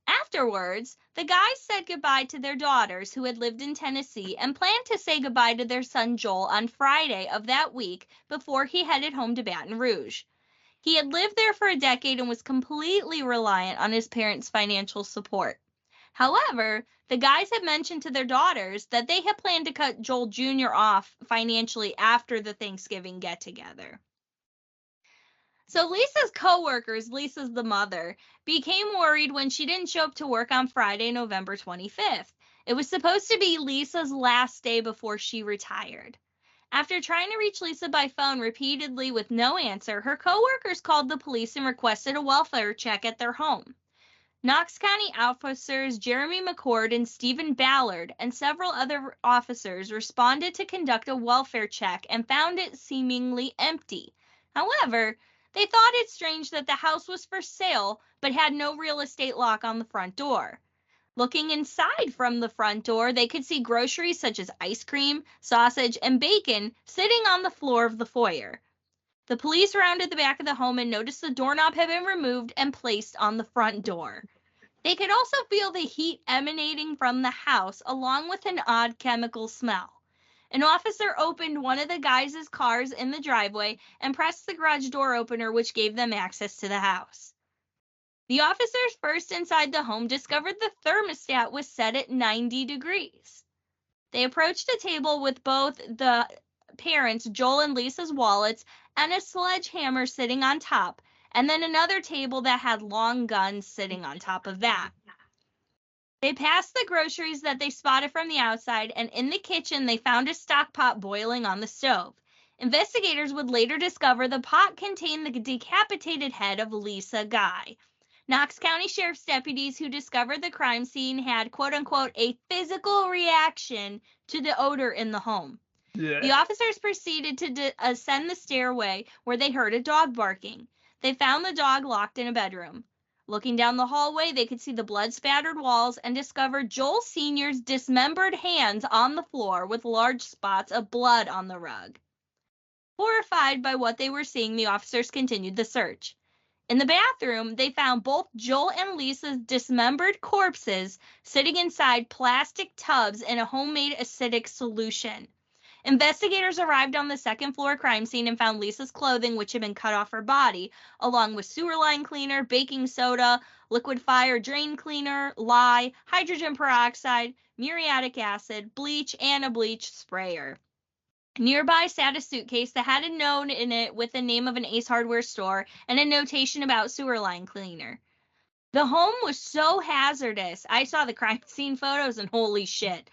Afterwards, the guys said goodbye to their daughters who had lived in Tennessee and planned to say goodbye to their son Joel on Friday of that week before he headed home to Baton Rouge. He had lived there for a decade and was completely reliant on his parents' financial support. However, the guys had mentioned to their daughters that they had planned to cut Joel Jr. off financially after the Thanksgiving get-together. So Lisa's coworkers, Lisa's the mother, became worried when she didn't show up to work on Friday, November 25th. It was supposed to be Lisa's last day before she retired. After trying to reach Lisa by phone repeatedly with no answer, her coworkers called the police and requested a welfare check at their home. Knox County officers Jeremy McCord and Stephen Ballard and several other officers responded to conduct a welfare check and found it seemingly empty. However, they thought it strange that the house was for sale but had no real estate lock on the front door. Looking inside from the front door, they could see groceries such as ice cream, sausage, and bacon sitting on the floor of the foyer. The police rounded the back of the home and noticed the doorknob had been removed and placed on the front door. They could also feel the heat emanating from the house, along with an odd chemical smell. An officer opened one of the guys' cars in the driveway and pressed the garage door opener, which gave them access to the house. The officers first inside the home discovered the thermostat was set at 90 degrees. They approached a table with both the parents, Joel and Lisa's wallets, and a sledgehammer sitting on top, and then another table that had long guns sitting on top of that. They passed the groceries that they spotted from the outside, and in the kitchen they found a stock pot boiling on the stove. Investigators would later discover the pot contained the decapitated head of Lisa Guy. Knox County Sheriff's deputies who discovered the crime scene had, quote-unquote, a physical reaction to the odor in the home. Yeah. The officers proceeded to ascend the stairway where they heard a dog barking. They found the dog locked in a bedroom. Looking down the hallway, they could see the blood-spattered walls and discovered Joel Sr.'s dismembered hands on the floor with large spots of blood on the rug. Horrified by what they were seeing, the officers continued the search. In the bathroom, they found both Joel and Lisa's dismembered corpses sitting inside plastic tubs in a homemade acidic solution. Investigators arrived on the second floor crime scene and found Lisa's clothing, which had been cut off her body, along with sewer line cleaner, baking soda, liquid fire drain cleaner, lye, hydrogen peroxide, muriatic acid, bleach, and a bleach sprayer. Nearby sat a suitcase that had a note in it with the name of an Ace Hardware store and a notation about sewer line cleaner. The home was so hazardous. I saw the crime scene photos and holy shit.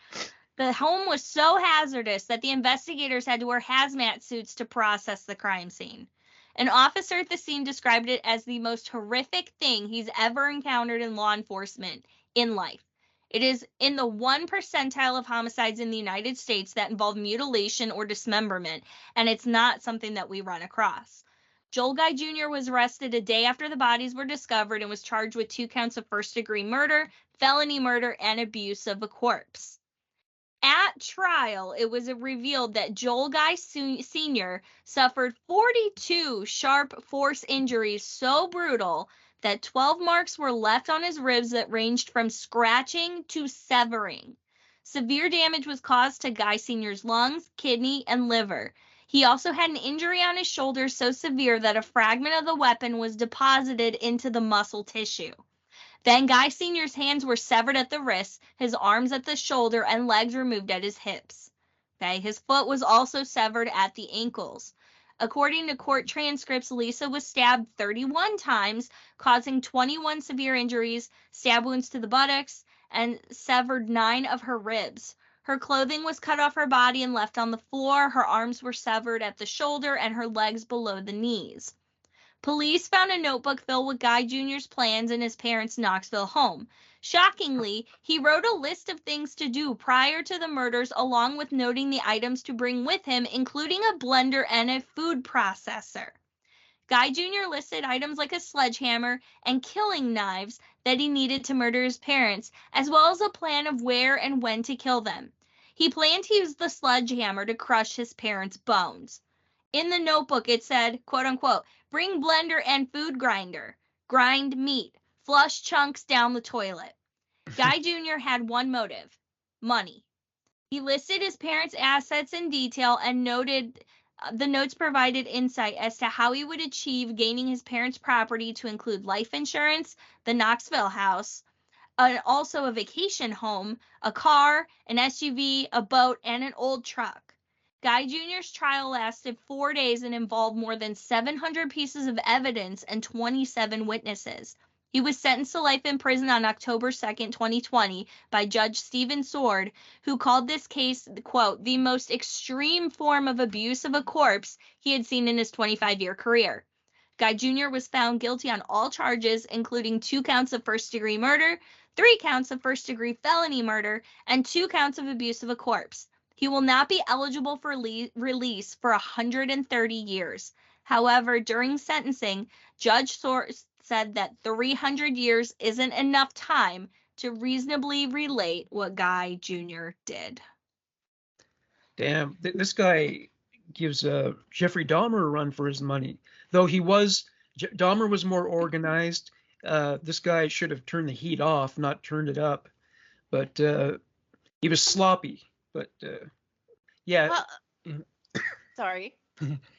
The home was so hazardous that the investigators had to wear hazmat suits to process the crime scene. An officer at the scene described it as the most horrific thing he's ever encountered in law enforcement in life. It is in the 1 percentile of homicides in the United States that involve mutilation or dismemberment, and it's not something that we run across. Joel Guy Jr. was arrested a day after the bodies were discovered and was charged with 2 counts of first-degree murder, felony murder, and abuse of a corpse. At trial, it was revealed that Joel Guy Sr. suffered 42 sharp force injuries so brutal that 12 marks were left on his ribs that ranged from scratching to severing. Severe damage was caused to Guy Sr.'s lungs, kidney, and liver. He also had an injury on his shoulder so severe that a fragment of the weapon was deposited into the muscle tissue. Then Guy Sr.'s hands were severed at the wrists, his arms at the shoulder, and legs removed at his hips. Okay, his foot was also severed at the ankles. According to court transcripts, Lisa was stabbed 31 times, causing 21 severe injuries, stab wounds to the buttocks, and severed 9 of her ribs. Her clothing was cut off her body and left on the floor. Her arms were severed at the shoulder and her legs below the knees. Police found a notebook filled with Guy Jr.'s plans in his parents' Knoxville home. Shockingly, he wrote a list of things to do prior to the murders, along with noting the items to bring with him, including a blender and a food processor. Guy Jr. listed items like a sledgehammer and killing knives that he needed to murder his parents, as well as a plan of where and when to kill them. He planned to use the sledgehammer to crush his parents' bones. In the notebook, it said, quote unquote, bring blender and food grinder, grind meat, flush chunks down the toilet. Guy Jr. had one motive, money. He listed his parents' assets in detail and noted the notes provided insight as to how he would achieve gaining his parents' property to include life insurance, the Knoxville house, also a vacation home, a car, an SUV, a boat, and an old truck. Guy Jr.'s trial lasted 4 days and involved more than 700 pieces of evidence and 27 witnesses. He was sentenced to life in prison on October 2nd, 2020 by Judge Stephen Sword, who called this case, quote, the most extreme form of abuse of a corpse he had seen in his 25-year career. Guy Jr. was found guilty on all charges, including 2 counts of first-degree murder, 3 counts of first-degree felony murder, and 2 counts of abuse of a corpse. He will not be eligible for release for 130 years. However, during sentencing, Judge Source said that 300 years isn't enough time to reasonably relate what Guy Jr. did. Damn, this guy gives Jeffrey Dahmer a run for his money. Though Dahmer was more organized. This guy should have turned the heat off, not turned it up. But he was sloppy. But yeah. Well, sorry.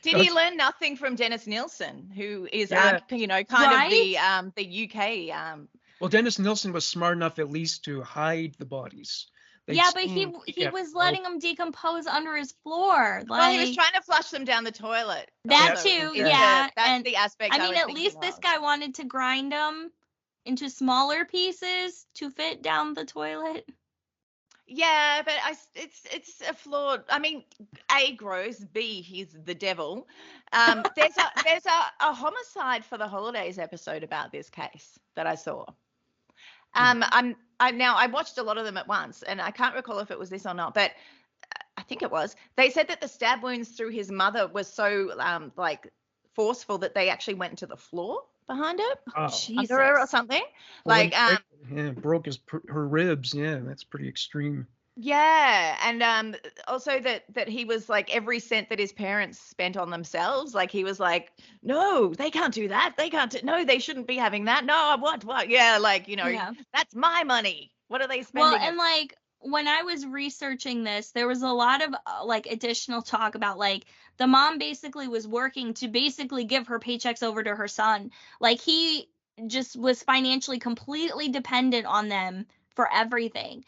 Did he learn nothing from Dennis Nilsen, who is, kind of the UK? Well, Dennis Nilsen was smart enough at least to hide the bodies. But he was letting them decompose under his floor. Well, he was trying to flush them down the toilet. That too, yeah. That's the aspect. I mean, at least this guy wanted to grind them into smaller pieces to fit down the toilet. Yeah, but it's a flawed. I mean, A, gross. B, he's the devil. There's a homicide for the holidays episode about this case that I saw. I watched a lot of them at once, and I can't recall if it was this or not, but I think it was. They said that the stab wounds through his mother was so forceful that they actually went into the floor behind it, under her or something. Broke her ribs. Yeah, that's pretty extreme. Yeah, and also that he was like every cent that his parents spent on themselves, like he was like, no, they can't do that. No, they shouldn't be having that. No, what? Yeah, that's my money. What are they spending? Well, and when I was researching this, there was a lot of additional talk about the mom basically was working to basically give her paychecks over to her son. He just was financially completely dependent on them for everything.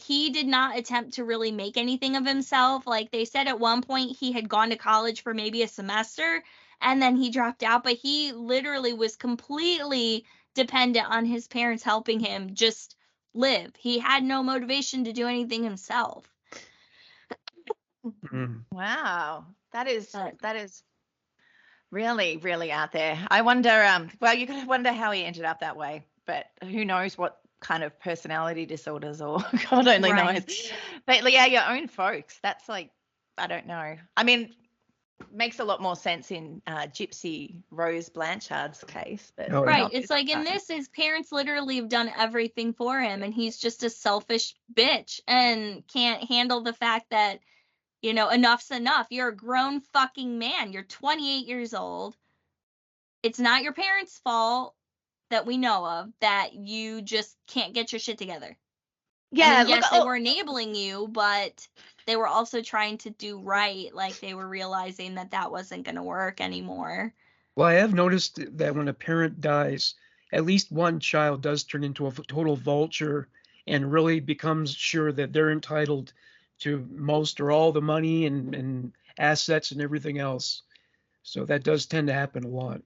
He did not attempt to really make anything of himself. They said at one point he had gone to college for maybe a semester and then he dropped out, but he literally was completely dependent on his parents helping him just live. He had no motivation to do anything himself. Wow. That is really, really out there. I wonder, you could wonder how he ended up that way, but who knows what kind of personality disorders, or God only knows. But yeah, your own folks, that's I don't know. I mean, makes a lot more sense in Gypsy Rose Blanchard's case. But it's in this, his parents literally have done everything for him, and he's just a selfish bitch and can't handle the fact that, enough's enough. You're a grown fucking man. You're 28 years old. It's not your parents' fault that we know of that you just can't get your shit together. Yeah, yes, they were enabling you, but they were also trying to do right. They were realizing that wasn't going to work anymore. Well, I have noticed that when a parent dies, at least one child does turn into a total vulture and really becomes sure that they're entitled to most or all the money and assets and everything else. So that does tend to happen a lot.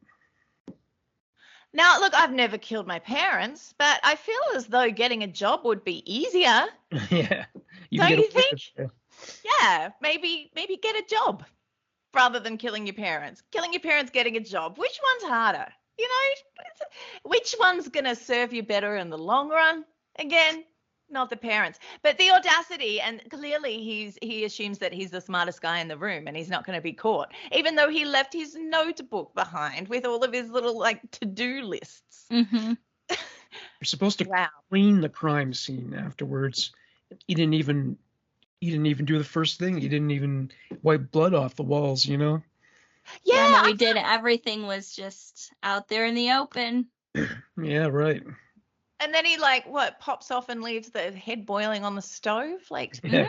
Now, look, I've never killed my parents, but I feel as though getting a job would be easier. Yeah. Don't you think? Yeah, maybe get a job rather than killing your parents. Killing your parents, getting a job. Which one's harder? Which one's going to serve you better in the long run? Again, not the parents. But the audacity, and clearly he assumes that he's the smartest guy in the room and he's not going to be caught, even though he left his notebook behind with all of his little to-do lists. Mm-hmm. You're supposed to clean the crime scene afterwards. He didn't even he didn't even do the first thing. He didn't even wipe blood off the walls, you know? Yeah, no, Yeah, we did. Everything was just out there in the open. Yeah, right. and then he like pops off and leaves the head boiling on the stove. Like Yeah.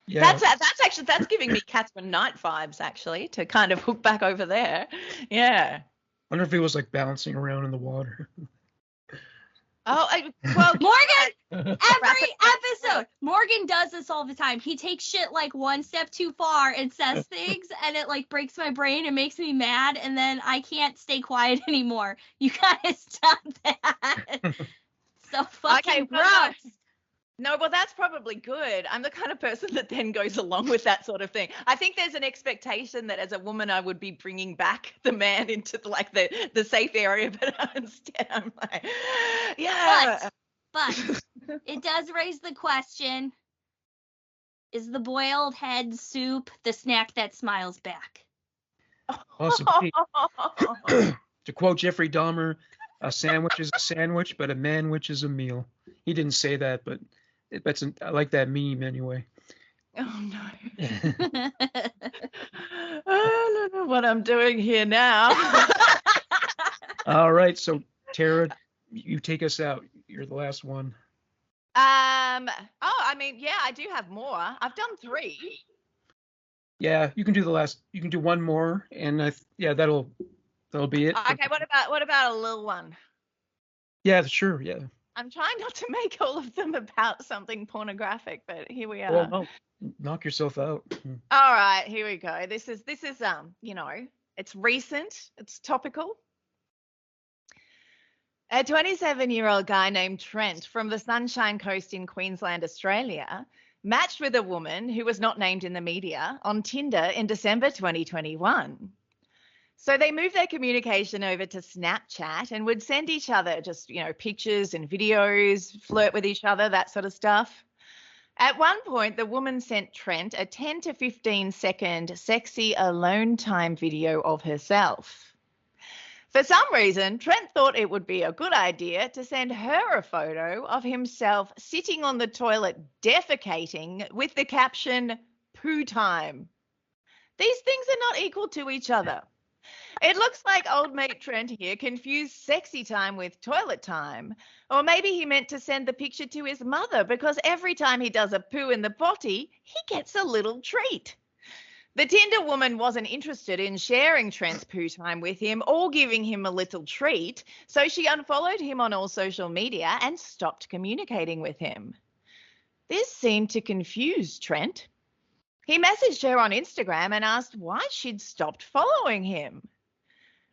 Yeah. that's giving me Catherine Knight vibes actually to kind of hook back over there. Yeah. Wonder if he was like bouncing around in the water. Oh, well, Morgan, every episode, Morgan does this all the time. He takes shit like one step too far and says things, and it like breaks my brain and makes me mad, and then I can't stay quiet anymore. You gotta stop that. So fucking gross. No, well, that's probably good. I'm the kind of person that then goes along with that sort of thing. I think there's an expectation that as a woman, I would be bringing back the man into the safe area, but instead I'm like, yeah. But it does raise the question, is the boiled head soup the snack that smiles back? Possibly. To quote Jeffrey Dahmer, a sandwich is a sandwich, but a manwich is a meal. He didn't say that, but I like that meme anyway. Oh no. I don't know what I'm doing here now. All right, so Tara, you take us out. You're the last one. I mean, yeah, I do have more. I've done 3. Yeah, you can do the last. You can do one more, and that'll be it. Okay, what about a little one? Yeah, sure. Yeah. I'm trying not to make all of them about something pornographic, but here we are. Well, no, knock yourself out. All right, here we go. This is it's recent, it's topical. A 27-year-old guy named Trent from the Sunshine Coast in Queensland, Australia, matched with a woman who was not named in the media on Tinder in December 2021. So they moved their communication over to Snapchat and would send each other just, pictures and videos, flirt with each other, that sort of stuff. At one point, the woman sent Trent a 10 to 15 second sexy alone time video of herself. For some reason, Trent thought it would be a good idea to send her a photo of himself sitting on the toilet defecating with the caption, "poo time." These things are not equal to each other. It looks like old mate Trent here confused sexy time with toilet time. Or maybe he meant to send the picture to his mother because every time he does a poo in the potty, he gets a little treat. The Tinder woman wasn't interested in sharing Trent's poo time with him or giving him a little treat, so she unfollowed him on all social media and stopped communicating with him. This seemed to confuse Trent. He messaged her on Instagram and asked why she'd stopped following him.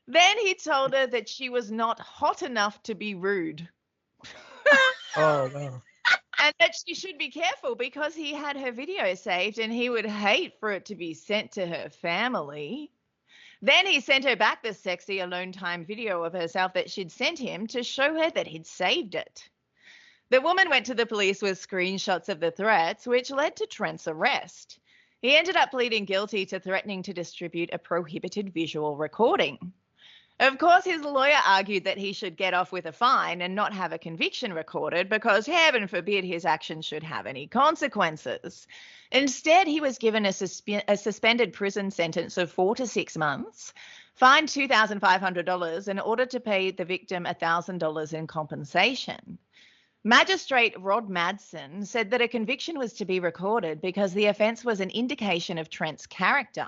Then he told her that she was not hot enough to be rude. Oh, no. And that she should be careful because he had her video saved and he would hate for it to be sent to her family. Then he sent her back the sexy alone time video of herself that she'd sent him to show her that he'd saved it. The woman went to the police with screenshots of the threats, which led to Trent's arrest. He ended up pleading guilty to threatening to distribute a prohibited visual recording. Of course, his lawyer argued that he should get off with a fine and not have a conviction recorded because heaven forbid his actions should have any consequences. Instead, he was given a suspended prison sentence of 4 to 6 months, fined $2,500 and ordered to pay the victim $1,000 in compensation. Magistrate Rod Madsen said that a conviction was to be recorded because the offence was an indication of Trent's character.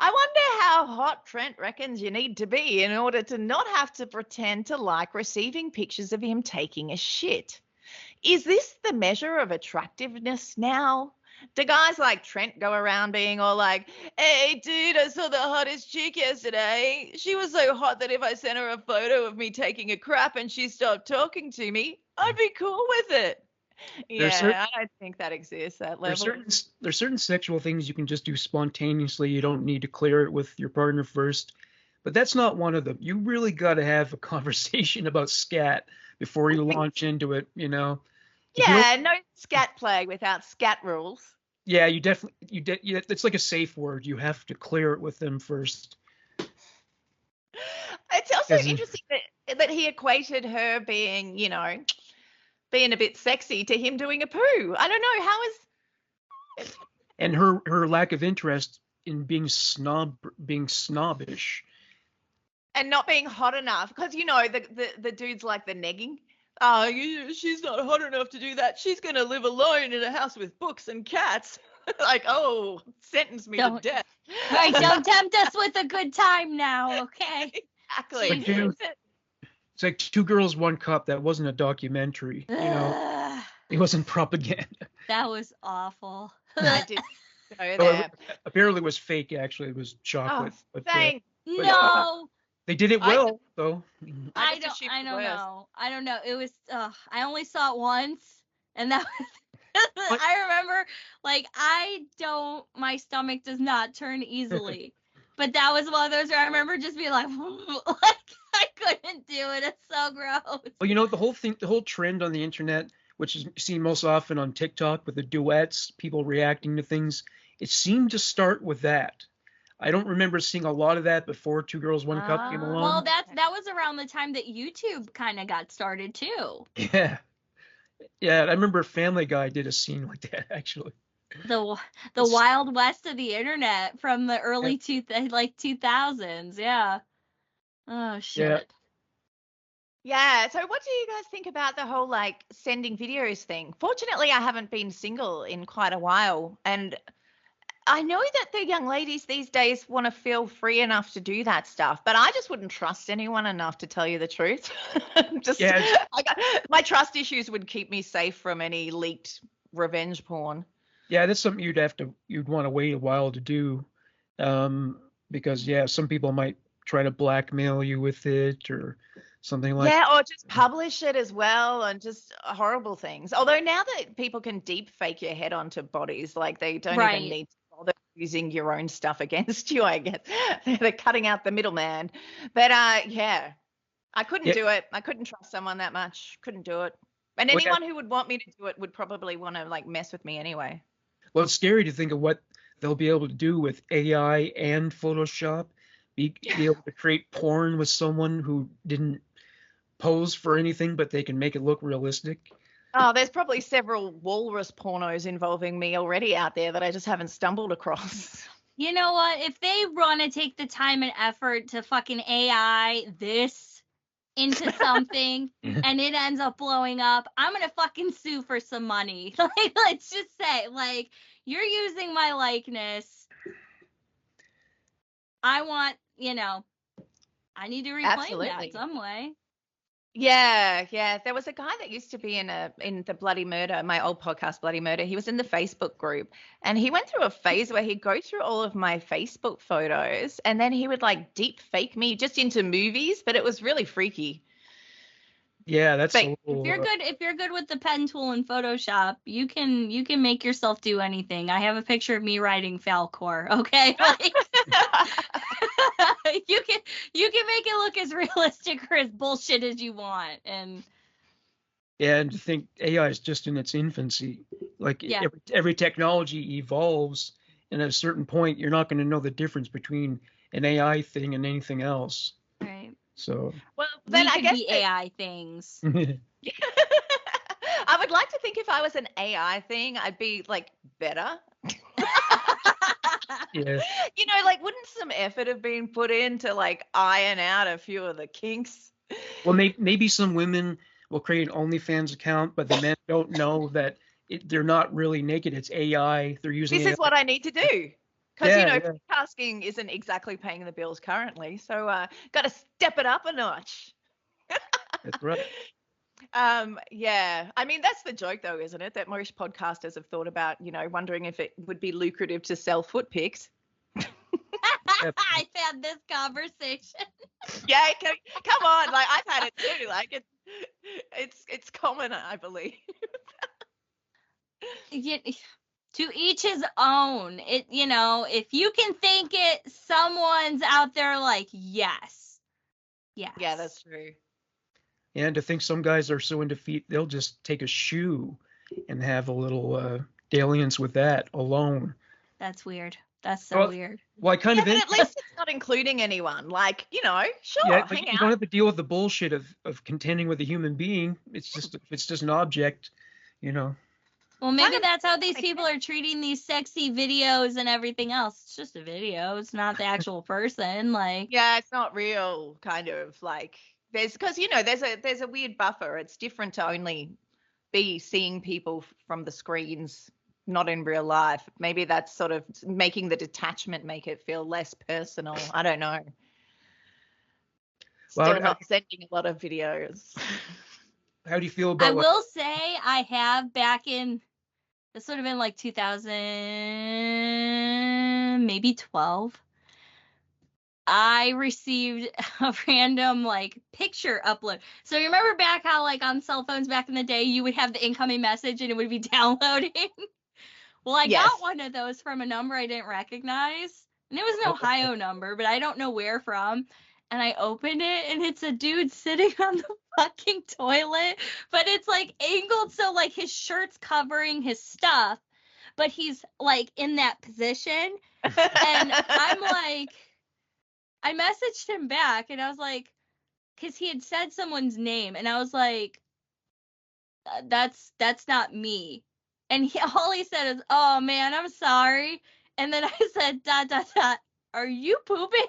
I wonder how hot Trent reckons you need to be in order to not have to pretend to like receiving pictures of him taking a shit. Is this the measure of attractiveness now? Do guys like Trent go around being all like, "Hey, dude, I saw the hottest chick yesterday. She was so hot that if I sent her a photo of me taking a crap and she stopped talking to me, I'd be cool with it." Yeah, I don't think that exists, that level. There's certain sexual things you can just do spontaneously. You don't need to clear it with your partner first. But that's not one of them. You really got to have a conversation about scat before you launch into it, Yeah, no scat play without scat rules. Yeah, you definitely, it's like a safe word. You have to clear it with them first. It's also interesting that he equated her being, being a bit sexy to him doing a poo. I don't know, how is... And her lack of interest in being snobbish. And not being hot enough, because, you know, the dudes like the negging. Oh, she's not hot enough to do that. She's going to live alone in a house with books and cats. Like, oh, sentence me to death. Right, don't tempt us with a good time now, okay? Exactly. But dude, it's like Two Girls, One Cup. That wasn't a documentary, you know. It wasn't propaganda. That was awful. I did go Well, there. apparently it was fake, actually. It was chocolate. Oh, but, thank No. they did it well, though. I don't know. It was I only saw it once, and that was I remember, like, my stomach does not turn easily. But that was one of those where I remember just being like I couldn't do it. It's so gross. Well, you know, the whole trend on the internet, which is seen most often on TikTok with the duets, people reacting to things, it seemed to start with that. I don't remember seeing a lot of that before Two Girls, One Cup came along. Well, that was around the time that YouTube kind of got started too. Yeah. Yeah, I remember Family Guy did a scene like that, actually. The Wild West of the internet from the early 2000s. Yeah. Oh shit. Yeah. So what do you guys think about the whole, like, sending videos thing? Fortunately, I haven't been single in quite a while, and I know that the young ladies these days want to feel free enough to do that stuff, but I just wouldn't trust anyone enough to tell you the truth. My trust issues would keep me safe from any leaked revenge porn. Yeah, that's something you'd want to wait a while to do, because some people might try to blackmail you with it or something like. Yeah, or just publish it as well, and just horrible things. Although now that people can deep fake your head onto bodies, like, they don't even need to bother using your own stuff against you, I guess. They're cutting out the middleman. But I couldn't do it. I couldn't trust someone that much. Couldn't do it. And anyone who would want me to do it would probably want to, like, mess with me anyway. Well, it's scary to think of what they'll be able to do with AI and Photoshop. Be able to create porn with someone who didn't pose for anything, but they can make it look realistic. Oh, there's probably several walrus pornos involving me already out there that I just haven't stumbled across. You know what? If they want to take the time and effort to fucking AI this into something and it ends up blowing up, I'm going to fucking sue for some money. Like, let's just say, like, you're using my likeness. I want, I need to reclaim that some way. Yeah. There was a guy that used to be in the Bloody Murder, my old podcast, Bloody Murder. He was in the Facebook group, and he went through a phase where he'd go through all of my Facebook photos, and then he would, like, deep fake me just into movies, but it was really freaky. Yeah, that's if you're good with the pen tool in Photoshop, you can make yourself do anything. I have a picture of me riding Falcor, okay? Like, you can make it look as realistic or as bullshit as you want. And to think AI is just in its infancy. Like, every technology evolves, and at a certain point you're not going to know the difference between an AI thing and anything else. Right. So, well, then I guess be AI things. I would like to think if I was an AI thing, I'd be, like, better. Yeah. Like, wouldn't some effort have been put in to, like, iron out a few of the kinks? Well, maybe some women will create an OnlyFans account, but the men don't know that they're not really naked. It's AI. They're using. This is what I need to do. Because, podcasting isn't exactly paying the bills currently. So, got to step it up a notch. That's right. Yeah. I mean, that's the joke, though, isn't it? That most podcasters have thought about, wondering if it would be lucrative to sell foot pics. I had this conversation. Yeah, come on. Like, I've had it too. Like, it's common, I believe. To each his own. If you can think it, someone's out there like, yes. Yeah, that's true. And to think some guys are so into feet, they'll just take a shoe and have a little dalliance with that alone. That's weird. That's so weird. Well, I kind of. But at least it's not not including anyone. Like, you know, sure, Yeah, like hang you out. don't have to deal with the bullshit of contending with a human being. It's just an object, you know. Well, maybe Kind of that's how these makes people are treating these sexy videos and everything else. It's just a video. It's not the actual person. Like, Yeah, it's not real, kind of like because you know there's a weird buffer. It's different to only be seeing people from the screens, not in real life. Maybe that's sort of making the detachment make it feel less personal. I don't know. Well, Still not sending a lot of videos. how do you feel I about will say I have back in, this would have been like 2000, maybe 12. I received a random like picture upload. So you remember back how like on cell phones back in the day, you would have the incoming message and it would be downloading? Well, I Yes. got one of those from a number I didn't recognize. And it was an Ohio number, but I don't know where from. And I opened it and it's a dude sitting on the fucking toilet, but it's like angled so like his shirt's covering his stuff, but he's like in that position. And I'm like, I messaged him back and I was like, because he had said someone's name, and I was like, that's not me. And all he said is, oh man, I'm sorry. And then I said, ... are you pooping?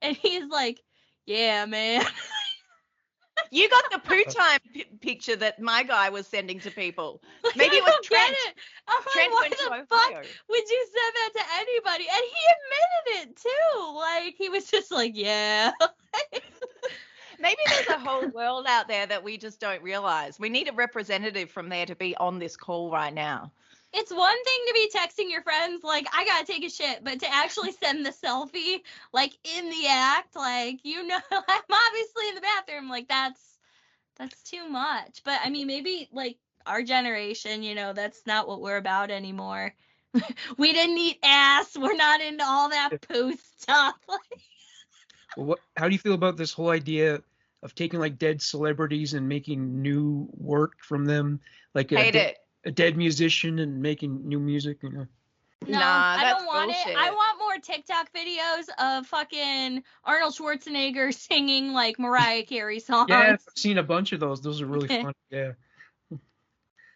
And he's like, yeah, man. You got the poo time picture that my guy was sending to people. Like, Maybe I it was don't Trent. get it. I'm Trent like, went to why the Ohio. fuck would you send that to anybody? And he admitted it too. Like, he was just like, yeah. Maybe there's a whole world out there that we just don't realize. We need a representative from there to be on this call right now. It's one thing to be texting your friends, like, I gotta take a shit, but to actually send the selfie, like, in the act, like, you know, I'm obviously in the bathroom, like, that's too much. But, I mean, maybe, like, our generation, you know, that's not what we're about anymore. We didn't eat ass. We're not into all that poo stuff. well, how do you feel about this whole idea of taking like dead celebrities and making new work from them, like Hate it. a dead musician and making new music? You know? No, Nah, I that's don't want bullshit. it. I want more TikTok videos of fucking Arnold Schwarzenegger singing like Mariah Carey songs. Yeah, I've seen a bunch of those. Those are really fun. Yeah.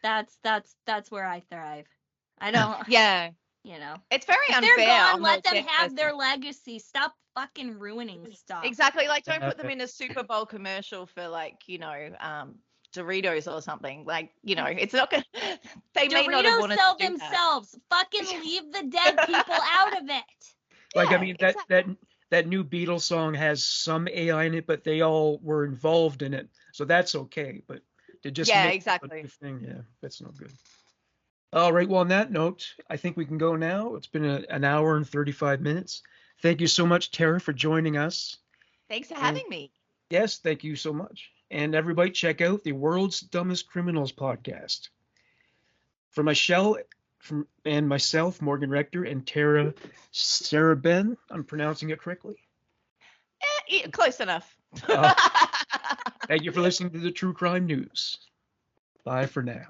That's where I thrive. I don't. Yeah. You know. It's very If unfair. they're gone, on let those them dead have persons. their legacy. Stop fucking ruining stuff. Exactly. Like, don't put them in a Super Bowl commercial for, like, you know, Doritos or something. Like, you know, it's not gonna. They may not have Doritos wanted sell to do themselves. Fucking leave the dead people out of it. Like, Yeah, I mean, exactly. that new Beatles song has some AI in it, but they all were involved in it, so that's okay. But to just Yeah, make exactly. a new thing, yeah, that's no good. All right. Well, on that note, I think we can go now. It's been an hour and 35 minutes. Thank you so much, Tara, for joining us. Thanks for having me. Yes, thank you so much. And everybody, check out the World's Dumbest Criminals podcast. For Michelle and myself, Morgan Rector, and Tara Sariban, I'm pronouncing it correctly. Yeah, close enough. Thank you for listening to the True Crime News. Bye for now.